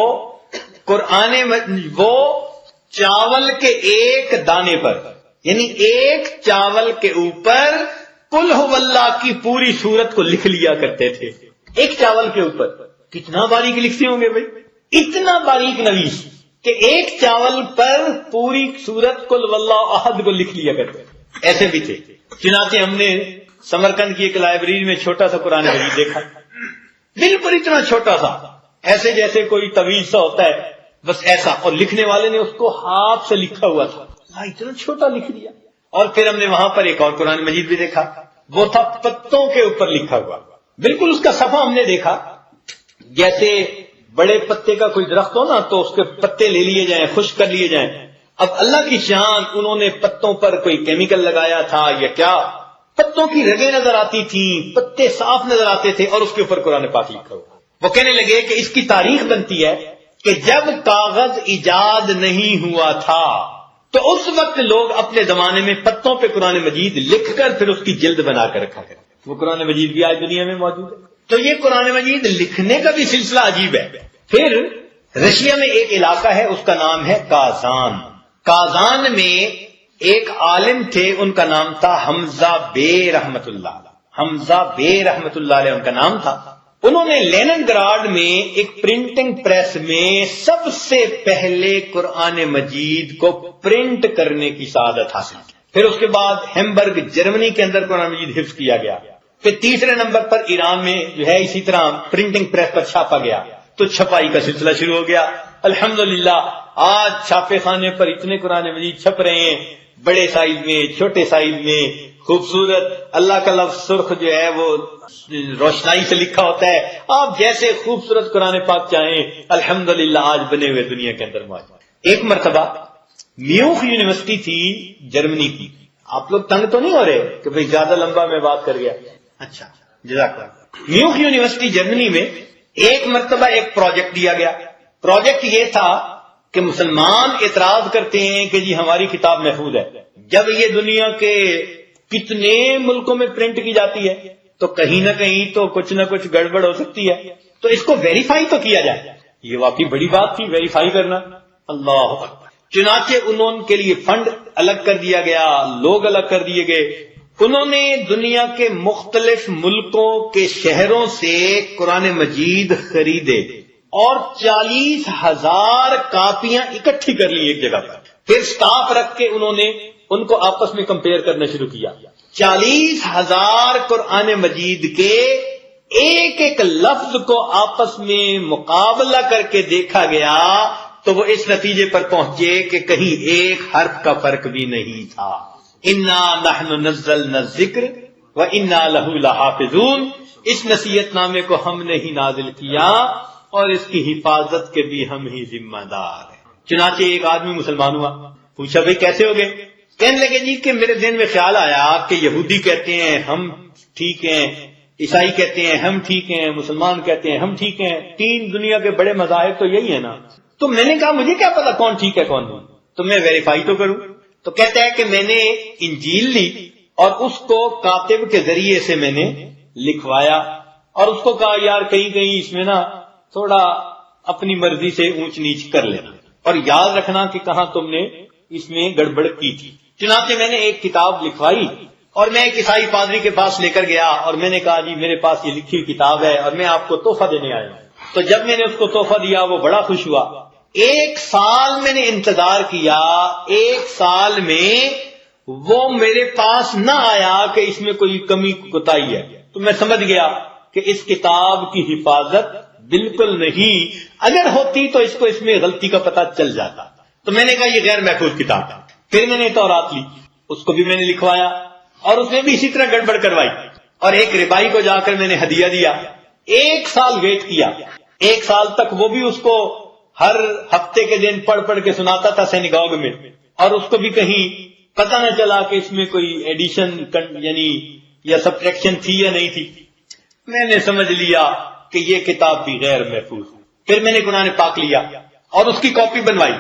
چاول کے ایک دانے پر، یعنی ایک چاول کے اوپر قل هو اللہ کی پوری سورت کو لکھ لیا کرتے تھے. ایک چاول کے اوپر کتنا باریک لکھتے ہوں گے بھائی، اتنا باریک نویس کہ ایک چاول پر پوری سورت قل هو اللہ احد کو لکھ لیا کرتے. ایسے بھی تھے. چنانچہ ہم نے سمرقند کی ایک لائبریری میں چھوٹا سا قرآن مجید دیکھا، بالکل اتنا چھوٹا سا، ایسے جیسے کوئی طویل سا ہوتا ہے بس ایسا، اور لکھنے والے نے اس کو ہاتھ سے لکھا ہوا تھا. اتنا چھوٹا لکھ دیا. اور پھر ہم نے وہاں پر ایک اور قرآن مجید بھی دیکھا، وہ تھا پتوں کے اوپر لکھا ہوا. بالکل اس کا صفحہ ہم نے دیکھا جیسے بڑے پتے کا کوئی درخت ہو نا تو اس کے پتے لے لیے جائیں، خشک کر لیے جائیں. اب اللہ کی شان، انہوں نے پتوں پر کوئی کیمیکل لگایا تھا یا کیا، پتوں کی رگیں نظر آتی تھیں، پتے صاف نظر آتے تھے اور اس کے اوپر قرآن پاک لکھا ہوا. وہ کہنے لگے کہ اس کی تاریخ بنتی ہے کہ جب کاغذ ایجاد نہیں ہوا تھا تو اس وقت لوگ اپنے زمانے میں پتوں پہ قرآن مجید لکھ کر پھر اس کی جلد بنا کر رکھا کرتے. وہ قرآن مجید بھی آج دنیا میں موجود ہے. تو یہ قرآن مجید لکھنے کا بھی سلسلہ عجیب ہے. پھر رشیا میں ایک علاقہ ہے، اس کا نام ہے کازان. کازان میں ایک عالم تھے، ان کا نام تھا حمزہ بے رحمت اللہ. حمزہ بے رحمت اللہ علیہ ان کا نام تھا. انہوں نے لینن گراڈ میں ایک پرنٹنگ پریس میں سب سے پہلے قرآن مجید کو پرنٹ کرنے کی سعادت حاصل کی. پھر اس کے بعد ہیمبرگ جرمنی کے اندر قرآن مجید حفظ کیا گیا. پھر تیسرے نمبر پر ایران میں جو ہے اسی طرح پرنٹنگ پریس پر چھاپا گیا تو چھپائی کا سلسلہ شروع ہو گیا. الحمدللہ آج چھاپے خانے پر اتنے قرآن مجید چھپ رہے ہیں، بڑے سائز میں، چھوٹے سائز میں، خوبصورت. اللہ کا لفظ سرخ جو ہے وہ روشنائی سے لکھا ہوتا ہے. آپ جیسے خوبصورت قرآن پاک چاہیں الحمدللہ آج بنے ہوئے دنیا کے اندر موجود. ایک مرتبہ میوخ یونیورسٹی تھی جرمنی کی. آپ لوگ تنگ تو نہیں ہو رہے کہ بھئی زیادہ لمبا میں بات کر گیا؟ اچھا جزاک اللہ. میوخ یونیورسٹی جرمنی میں ایک مرتبہ ایک پروجیکٹ دیا گیا. پروجیکٹ یہ تھا کہ مسلمان اعتراض کرتے ہیں کہ جی ہماری کتاب محفوظ ہے، جب یہ دنیا کے کتنے ملکوں میں پرنٹ کی جاتی ہے تو کہیں نہ کہیں تو کچھ نہ کچھ گڑبڑ ہو سکتی ہے، تو اس کو ویریفائی تو کیا جائے. یہ واقعی بڑی بات تھی ویریفائی کرنا. اللہ اکبر. چنانچہ انہوں کے لیے فنڈ الگ کر دیا گیا، لوگ الگ کر دیے گئے. انہوں نے دنیا کے مختلف ملکوں کے شہروں سے قرآن مجید خریدے اور 40,000 کاپیاں اکٹھی کر لی ایک جگہ پر. پھر سٹاف رکھ کے انہوں نے ان کو آپس میں کمپیئر کرنا شروع کیا. 40,000 قرآن مجید کے ایک ایک لفظ کو آپس میں مقابلہ کر کے دیکھا گیا تو وہ اس نتیجے پر پہنچے کہ کہیں ایک حرف کا فرق بھی نہیں تھا. انا نحن نزلنا الذکر وانا لہ لحافظون. اس نصیحت نامے کو ہم نے ہی نازل کیا اور اس کی حفاظت کے بھی ہم ہی ذمہ دار ہیں. چنانچہ ایک آدمی مسلمان ہوا. پوچھا بھئی کیسے ہو گئے؟ کہنے لگے جی کہ میرے ذہن میں خیال آیا کہ یہودی کہتے ہیں ہم ٹھیک ہیں، عیسائی کہتے ہیں ہم ٹھیک ہیں، مسلمان کہتے ہیں ہم ٹھیک ہیں، 3 دنیا کے بڑے مذاہب تو یہی ہے نا. تو میں نے کہا مجھے کیا پتا کون ٹھیک ہے کون نہیں، تو میں ویریفائی تو کروں. تو کہتا ہے کہ میں نے انجیل لی اور اس کو کاتب کے ذریعے سے میں نے لکھوایا اور اس کو کہا یار کہیں کہیں اس میں نا تھوڑا اپنی مرضی سے اونچ نیچ کر لینا اور یاد رکھنا کہ کہاں تم نے اس میں گڑبڑ کی تھی. چنانچہ میں نے ایک کتاب لکھوائی اور میں ایک عیسائی پادری کے پاس لے کر گیا اور میں نے کہا جی میرے پاس یہ لکھی ہوئی کتاب ہے اور میں آپ کو تحفہ دینے آیا ہوں. تو جب میں نے اس کو تحفہ دیا وہ بڑا خوش ہوا. 1 سال میں نے انتظار کیا، 1 سال میں وہ میرے پاس نہ آیا کہ اس میں کوئی کمی کوتاہی ہے. تو میں سمجھ گیا کہ اس کتاب کی حفاظت بالکل نہیں، اگر ہوتی تو اس کو اس میں غلطی کا پتہ چل جاتا. تو میں نے کہا یہ غیر محفوظ کتاب ہے. پھر میں نے تورات لی، اس کو بھی میں نے لکھوایا اور اس میں بھی اسی طرح گڑبڑ کروائی اور ایک ربائی کو جا کر میں نے ہدیہ دیا. 1 سال ویٹ کیا، 1 سال تک وہ بھی اس کو ہر ہفتے کے دن پڑھ پڑھ کے سناتا تھا سینیگاگ میں اور اس کو بھی کہیں پتہ نہ چلا کہ اس میں کوئی ایڈیشن یعنی یا سبٹریکشن تھی یا نہیں تھی. میں نے سمجھ لیا کہ یہ کتاب بھی غیر محفوظ. پھر میں نے قرآن پاک لیا اور اس کی کاپی بنوائی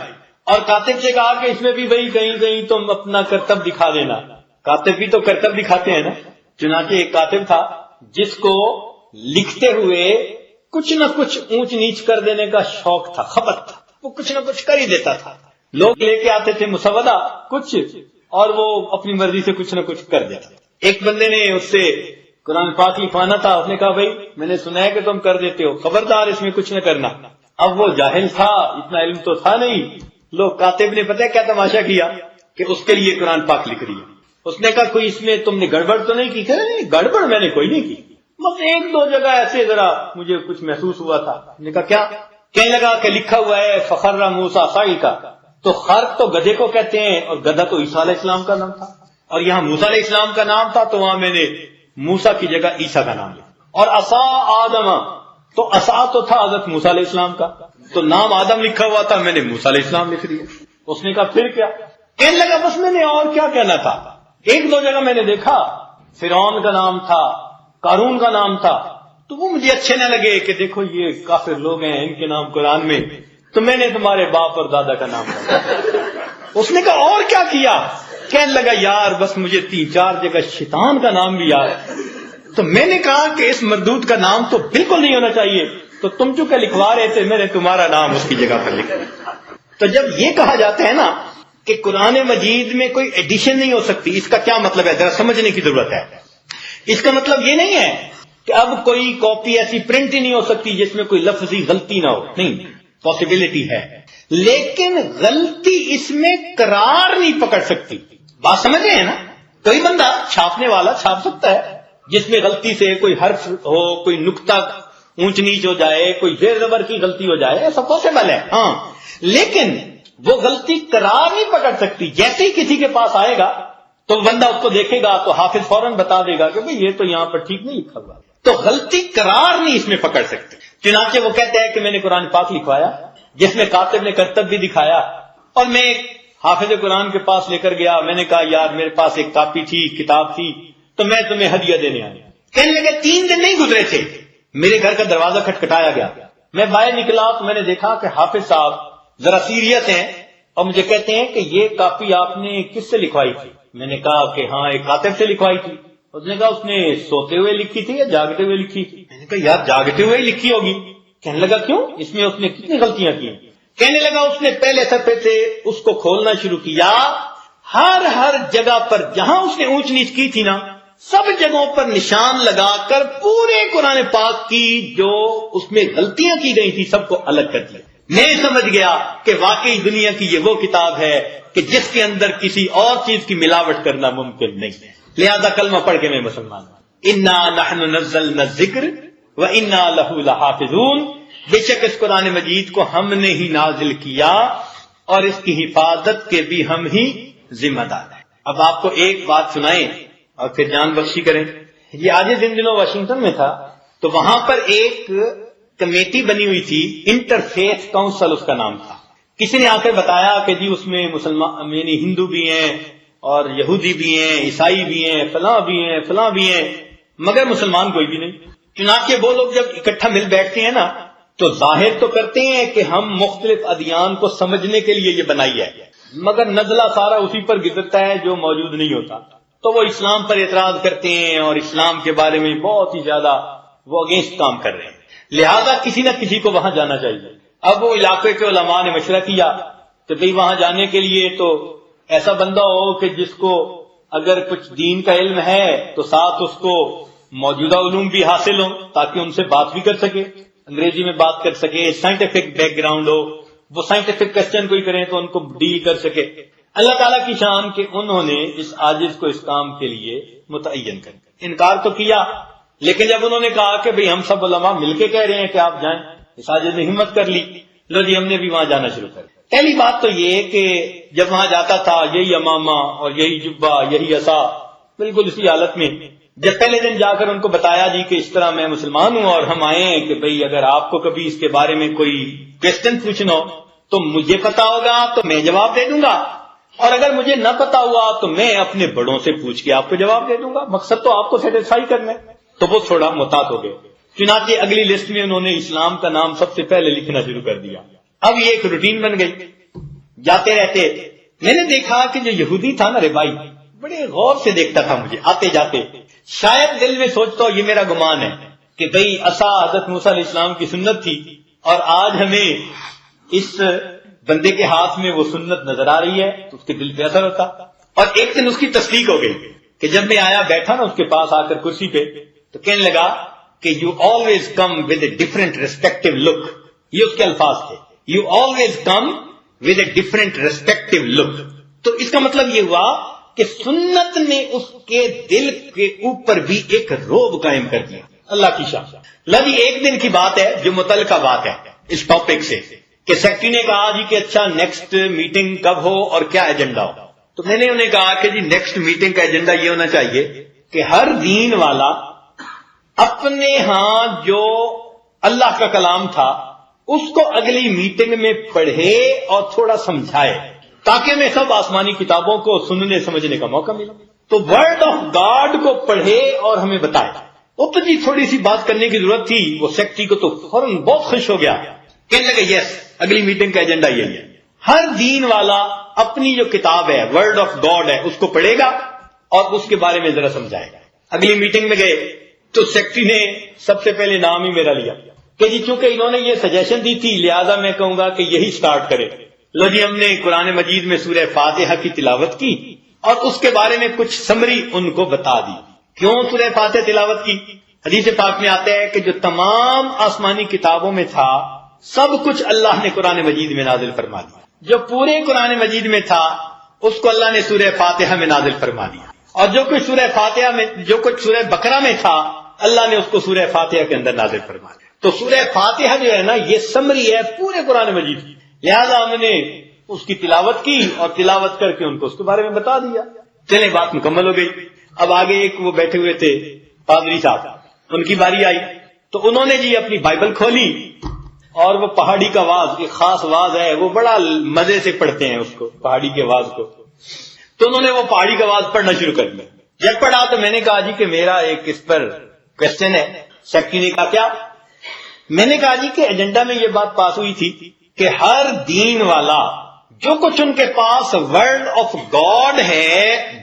اور کاتب سے کہا کہ اس میں بھی بھائی کہیں کہیں تم اپنا کرتب دکھا دینا. کاتب بھی تو کرتب دکھاتے ہیں نا. چنانچہ ایک کاتب تھا جس کو لکھتے ہوئے کچھ نہ کچھ اونچ نیچ کر دینے کا شوق تھا، خبت تھا، وہ کچھ نہ کچھ کر ہی دیتا تھا. لوگ لے کے آتے تھے مسودہ کچھ اور وہ اپنی مرضی سے کچھ نہ کچھ کر دیتا. ایک بندے نے اس سے قرآن پاک لکھوانا تھا، اس نے کہا بھائی میں نے سنا ہے کہ تم کر دیتے ہو، خبردار اس میں کچھ نہ کرنا. اب وہ جاہل تھا، اتنا علم تو تھا نہیں. لوگ کاتب نے پتہ کیا تماشا کیا کہ اس کے لیے قرآن پاک لکھ رہی ہے. اس نے کہا کوئی اس میں تم نے گڑبڑ تو نہیں کی؟ کہ نہیں گڑبڑ میں نے کوئی نہیں کی، بس 1-2 جگہ ایسے ذرا مجھے کچھ محسوس ہوا تھا. نے کہا کیا؟ کہنے لگا کہ لکھا ہوا ہے فخر موسیٰ صعیقا. تو خر تو گدھے کو کہتے ہیں اور گدھا تو عیسیٰ علیہ السلام کا نام تھا اور یہاں موسیٰ علیہ السلام کا نام تھا تو وہاں میں نے موسیٰ کی جگہ عیسیٰ کا نام لکھا. اور عصا آدم تو عصا تو تھا حضرت موسیٰ علیہ السلام کا، تو نام آدم لکھا ہوا تھا، میں نے موسیٰ علیہ السلام لکھ دیا. اس نے کہا پھر کیا؟ کہنے لگا بس میں نے اور کیا کہنا تھا. 1-2 جگہ میں نے دیکھا فرعون کا نام تھا، قارون کا نام تھا، تو وہ مجھے اچھے نہ لگے کہ دیکھو یہ کافر لوگ ہیں ان کے نام قرآن میں، تو میں نے تمہارے باپ اور دادا کا نام رکھا. اس نے کہا اور کیا کیا؟ کہنے لگا یار بس مجھے 3-4 جگہ شیطان کا نام بھی یاد. تو میں نے کہا کہ اس مردود کا نام تو بالکل نہیں ہونا چاہیے، تو تم چونکہ لکھوا رہے تھے میں نے تمہارا نام اس کی جگہ پر لکھا. تو جب یہ کہا جاتا ہے نا کہ قرآن مجید میں کوئی ایڈیشن نہیں ہو سکتی، اس کا کیا مطلب ہے ذرا سمجھنے کی ضرورت ہے. اس کا مطلب یہ نہیں ہے کہ اب کوئی کاپی ایسی پرنٹ ہی نہیں ہو سکتی جس میں کوئی لفظی غلطی نہ ہو، نہیں، پاسبلٹی ہے، لیکن غلطی اس میں قرار نہیں پکڑ سکتی. بات سمجھ رہے ہیں نا؟ کوئی بندہ چھاپنے والا چھاپ سکتا ہے جس میں غلطی سے کوئی حرف ہو، کوئی نقطہ اونچ نیچ ہو جائے، کوئی زیر زبر کی غلطی ہو جائے، ایسا پاسبل ہے ہاں، لیکن وہ غلطی قرار نہیں پکڑ سکتی. جیسے ہی کسی کے پاس آئے گا تو بندہ اس کو دیکھے گا تو حافظ فوراً بتا دے گا کہ بھئی یہ تو یہاں پر ٹھیک نہیں لکھا ہوا، تو غلطی قرار نہیں اس میں پکڑ سکتی. چنانچہ وہ کہتا ہے کہ میں نے قرآن پاک لکھوایا جس میں کاتب نے کرتب بھی دکھایا اور میں ایک حافظ قرآن کے پاس لے کر گیا. میں نے کہا یار میرے پاس ایک کاپی تھی، کتاب تھی، تو میں تمہیں ہدیہ دینے آیا. کہنے لگے 3 دن نہیں گزرے تھے، میرے گھر کا دروازہ کھٹکھٹایا گیا، میں باہر نکلا تو میں نے دیکھا کہ حافظ صاحب ذرا سیریس ہیں اور مجھے کہتے ہیں کہ یہ کاپی آپ نے کس سے لکھوائی تھی؟ میں نے کہا کہ ہاں ایک کاتب سے لکھوائی تھی۔ اس نے کہا اس نے سوتے ہوئے لکھی تھی یا جاگتے ہوئے لکھی تھی؟ میں نے کہا یار جاگتے ہوئے ہی لکھی ہوگی۔ کہنے لگا کیوں؟ اس میں اس نے کتنی غلطیاں کی؟ کہنے لگا اس نے پہلے صفحے سے اس کو کھولنا شروع کیا، ہر جگہ پر جہاں اس نے اونچ نیچ کی تھی نا، سب جگہوں پر نشان لگا کر پورے قرآن پاک کی جو اس میں غلطیاں کی گئی تھی سب کو الگ کر دیا۔ میں سمجھ گیا کہ واقعی دنیا کی یہ وہ کتاب ہے کہ جس کے اندر کسی اور چیز کی ملاوٹ کرنا ممکن نہیں ہے، لہذا کلمہ پڑھ کے میں مسلمان ہوں۔ انا نحن نزلنا الذکر وانا لہ لحافظون، بے شک اس قرآن مجید کو ہم نے ہی نازل کیا اور اس کی حفاظت کے بھی ہم ہی ذمہ دار ہیں۔ اب آپ کو ایک بات سنائیں اور پھر جان بخشی کریں۔ یہ آج ان دنوں واشنگٹن میں تھا تو وہاں پر ایک کمیٹی بنی ہوئی تھی، انٹرفیتھ کونسل اس کا نام تھا۔ کسی نے آ کر بتایا کہ جی اس میں مسلمان یعنی ہندو بھی ہیں اور یہودی بھی ہیں، عیسائی بھی ہیں، فلاں بھی ہیں، فلاں بھی ہیں، مگر مسلمان کوئی بھی نہیں۔ چنانچہ وہ لوگ جب اکٹھا مل بیٹھتے ہیں نا تو ظاہر تو کرتے ہیں کہ ہم مختلف ادیان کو سمجھنے کے لیے یہ بنائی ہے، مگر نزلہ سارا اسی پر گزرتا ہے جو موجود نہیں ہوتا۔ تو وہ اسلام پر اعتراض کرتے ہیں اور اسلام کے بارے میں بہت ہی زیادہ وہ اگینسٹ کام کر رہے ہیں، لہذا کسی نہ کسی کو وہاں جانا چاہیے۔ اب وہ علاقے کے علماء نے مشورہ کیا کہ بھئی وہاں جانے کے لیے تو ایسا بندہ ہو کہ جس کو اگر کچھ دین کا علم ہے تو ساتھ اس کو موجودہ علوم بھی حاصل ہوں تاکہ ان سے بات بھی کر سکے، انگریزی میں بات کر سکے، سائنٹیفک بیک گراؤنڈ ہو، وہ سائنٹیفک کوسچن کوئی کریں تو ان کو ڈیل کر سکے۔ اللہ تعالیٰ کی شان کہ انہوں نے اس عاجز کو اس کام کے لیے متعین کر انکار تو کیا، لیکن جب انہوں نے کہا کہ بھئی ہم سب علماء مل کے کہہ رہے ہیں کہ آپ جائیں، اس عاجز نے ہمت کر لی، لو جی ہم نے بھی وہاں جانا شروع کر دیا۔ پہلی بات تو یہ کہ جب وہاں جاتا تھا یہی امامہ اور یہی جبہ یہی عصا بالکل اسی حالت میں، جب پہلے دن جا کر ان کو بتایا جی کہ اس طرح میں مسلمان ہوں اور ہم آئے ہیں کہ بھئی اگر آپ کو کبھی اس کے بارے میں کوئی کوسچن پوچھنا ہو تو مجھے پتا ہوگا تو میں جواب دے دوں گا، اور اگر مجھے نہ پتا ہوا تو میں اپنے بڑوں سے پوچھ کے آپ کو جواب دے دوں گا، مقصد تو آپ کو سیٹسفائی کرنا ہے۔ تو وہ تھوڑا محتاط ہو گئے، چنانچہ اگلی لسٹ میں انہوں نے اسلام کا نام سب سے پہلے لکھنا شروع کر دیا۔ اب یہ ایک روٹین بن گئی، جاتے رہتے۔ میں نے دیکھا کہ جو یہودی تھا نا رے بھائی، بڑے غور سے دیکھتا تھا مجھے آتے جاتے، شاید دل میں سوچتا ہوں، یہ میرا گمان ہے کہ بھئی عصا حضرت موسیٰ علیہ السلام کی سنت تھی اور آج ہمیں اس بندے کے ہاتھ میں وہ سنت نظر آ رہی ہے تو اس کے دل پہ اثر ہوتا۔ اور ایک دن اس کی تصدیق ہو گئی کہ جب میں آیا بیٹھا نا اس کے پاس آ کر کرسی پہ تو کہنے لگا کہ you always come with a different respective look, یہ اس کے الفاظ تھے، you always come with a different respective look. تو اس کا مطلب یہ ہوا کہ سنت نے اس کے دل کے اوپر بھی ایک روب قائم کر دیا، اللہ کی شان۔ لبھی ایک دن کی بات ہے جو متعلقہ بات ہے اس ٹاپک سے کہ سیکٹری نے کہا جی کہ اچھا نیکسٹ میٹنگ کب ہو اور کیا ایجنڈا ہو، تو میں نے انہیں کہا کہ جی نیکسٹ میٹنگ کا ایجنڈا یہ ہونا چاہیے کہ ہر دین والا اپنے ہاں جو اللہ کا کلام تھا اس کو اگلی میٹنگ میں پڑھے اور تھوڑا سمجھائے تاکہ ہمیں سب آسمانی کتابوں کو سننے سمجھنے کا موقع ملا۔ تو ورڈ آف گاڈ کو پڑھے اور ہمیں بتائے۔ وہ تو جی تھوڑی سی بات کرنے کی ضرورت تھی، وہ سیکٹری کو تو فوراً بہت خوش ہو گیا، کہنے لگا یس اگلی میٹنگ کا ایجنڈا یہی ہے، ہر دین والا اپنی جو کتاب ہے ورڈ آف گاڈ ہے اس کو پڑھے گا اور اس کے بارے میں ذرا سمجھائے گا۔ اگلی میٹنگ میں گئے تو سیکٹری نے سب سے پہلے نام ہی میرا لیا کہ جی چونکہ انہوں نے یہ سجیشن دی تھی لہذا میں کہوں گا کہ یہی سٹارٹ کرے۔ لو جی ہم نے قرآن مجید میں سورہ فاتحہ کی تلاوت کی اور اس کے بارے میں کچھ سمری ان کو بتا دی۔ کیوں سورہ فاتحہ تلاوت کی؟ حدیث پاک میں آتا ہے کہ جو تمام آسمانی کتابوں میں تھا سب کچھ اللہ نے قرآن مجید میں نازل فرما دیا، جو پورے قرآن مجید میں تھا اس کو اللہ نے سورہ فاتحہ میں نازل فرما دیا، اور جو کچھ سورہ فاتحہ میں جو کچھ سورہ بقرہ میں تھا اللہ نے اس کو سورہ فاتحہ کے اندر نازل فرما دیا۔ تو سورہ فاتحہ جو ہے نا یہ سمری ہے پورے قرآن مجید کی، لہذا ہم نے اس کی تلاوت کی اور تلاوت کر کے ان کو اس کے بارے میں بتا دیا۔ چلیں بات مکمل ہو گئی۔ اب آگے ایک وہ بیٹھے ہوئے تھے پادری صاحب، ان کی باری آئی تو انہوں نے جی اپنی بائبل کھولی اور وہ پہاڑی کا واز، ایک خاص واز ہے، وہ بڑا مزے سے پڑھتے ہیں اس کو، پہاڑی کے واز کو، تو انہوں نے وہ پہاڑی کا واز پڑھنا شروع کر دیا۔ جب پڑھا تو میں نے کہا جی کہ میرا ایک اس پر کوشچن ہے. سیکٹری نے کہا کیا؟ میں نے کہا جی کہ ایجنڈا میں یہ بات پاس ہوئی تھی کہ ہر دین والا جو کچھ ان کے پاس ورڈ آف گاڈ ہے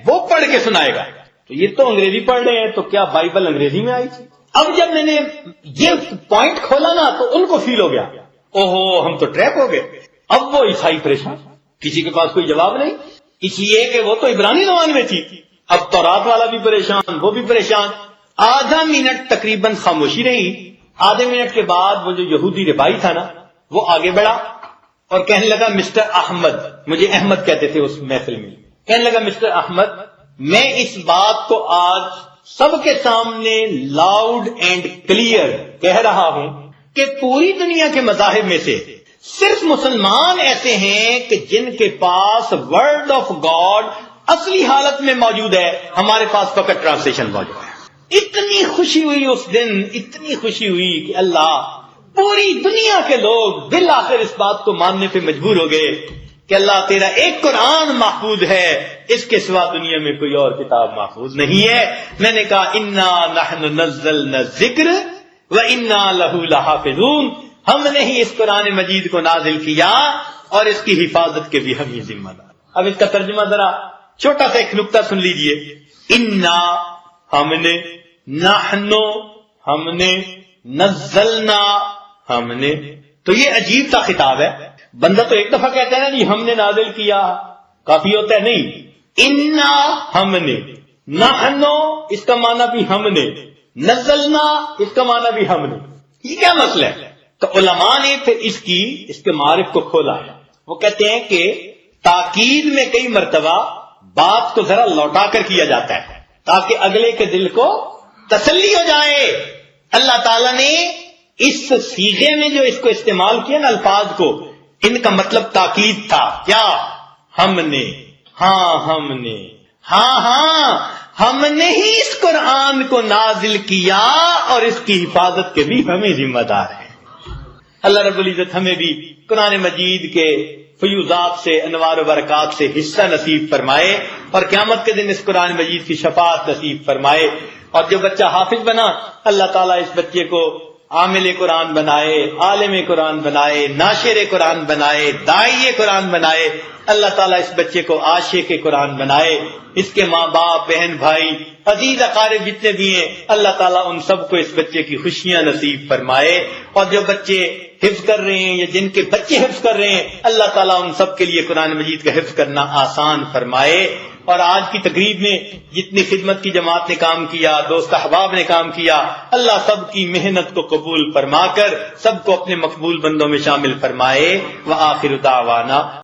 وہ پڑھ کے سنائے گا. تو یہ تو انگریزی پڑھ رہے ہیں، تو کیا بائبل انگریزی میں آئی تھی؟ اب جب میں نے یہ پوائنٹ کھولا نا تو ان کو فیل ہو گیا اوہو ہم تو ٹریپ ہو گئے. اب وہ عیسائی پریشان، کسی کے پاس کوئی جواب نہیں، اس لیے کہ وہ تو عبرانی زبان میں تھی. اب تورات والا بھی پریشان، وہ بھی پریشان. آدھا منٹ تقریباً خاموشی رہی. آدھے منٹ کے بعد وہ جو یہودی ربائی تھا نا وہ آگے بڑھا اور کہنے لگا مسٹر احمد، مجھے احمد کہتے تھے اس محفل میں، کہنے لگا مسٹر احمد میں اس بات کو آج سب کے سامنے لاؤڈ اینڈ کلیئر کہہ رہا ہوں کہ پوری دنیا کے مذاہب میں سے صرف مسلمان ایسے ہیں کہ جن کے پاس ورڈ آف گاڈ اصلی حالت میں موجود ہے، ہمارے پاس فقط ٹرانسلیشن موجود ہے. اتنی خوشی ہوئی اس دن، اتنی خوشی ہوئی کہ اللہ، پوری دنیا کے لوگ بالآخر اس بات کو ماننے پہ مجبور ہو گئے کہ اللہ تیرا ایک قرآن محفوظ ہے، اس کے سوا دنیا میں کوئی اور کتاب محفوظ نہیں ہے. میں نے کہا انا نحن نزلنا الذکر وانا لہ لحافظون، ہم نے ہی اس قرآن مجید کو نازل کیا اور اس کی حفاظت کے بھی ہم ہی ذمہ دار. اب اس کا ترجمہ ذرا چھوٹا سا ایک نقطہ سن لیجئے. انا ہم نے، نحنو ہم نے، نزلنا ہم نے. تو یہ عجیب سا خطاب ہے. بندہ تو ایک دفعہ کہتا ہے نا جی ہم نے نازل کیا، کافی ہوتا ہے. نہیں، انا ہم نے، نحنو اس کا معنی بھی ہم نے، نزلنا اس کا معنی بھی ہم نے. یہ کیا مسئلہ ہے؟ تو علماء نے پھر اس کے معارف کو کھولا ہے. وہ کہتے ہیں کہ تاکید میں کئی مرتبہ بات کو ذرا لوٹا کر کیا جاتا ہے تاکہ اگلے کے دل کو تسلی ہو جائے. اللہ تعالیٰ نے اس صیغے میں جو اس کو استعمال کیا نا الفاظ کو، ان کا مطلب تاکید تھا. کیا؟ ہم نے، ہاں ہم نے، ہاں ہم نے ہی اس قرآن کو نازل کیا اور اس کی حفاظت کے بھی ہمیں ذمہ دار ہیں. اللہ رب العزت ہمیں بھی قرآن مجید کے فیوزات سے، انوار و برکات سے حصہ نصیب فرمائے اور قیامت کے دن اس قرآن مجید کی شفاعت نصیب فرمائے. اور جو بچہ حافظ بنا، اللہ تعالیٰ اس بچے کو عامل قرآن بنائے، عالم قرآن بنائے، ناشر قرآن بنائے، داعی قرآن بنائے. اللہ تعالیٰ اس بچے کو عاشق قرآن بنائے. اس کے ماں باپ، بہن بھائی، عزیز اقارب جتنے بھی ہیں، اللہ تعالیٰ ان سب کو اس بچے کی خوشیاں نصیب فرمائے. اور جو بچے حفظ کر رہے ہیں یا جن کے بچے حفظ کر رہے ہیں، اللہ تعالیٰ ان سب کے لیے قرآن مجید کا حفظ کرنا آسان فرمائے. اور آج کی تقریب میں جتنی خدمت کی جماعت نے کام کیا، دوست احباب نے کام کیا، اللہ سب کی محنت کو قبول فرما کر سب کو اپنے مقبول بندوں میں شامل فرمائے. وآخر دعوانا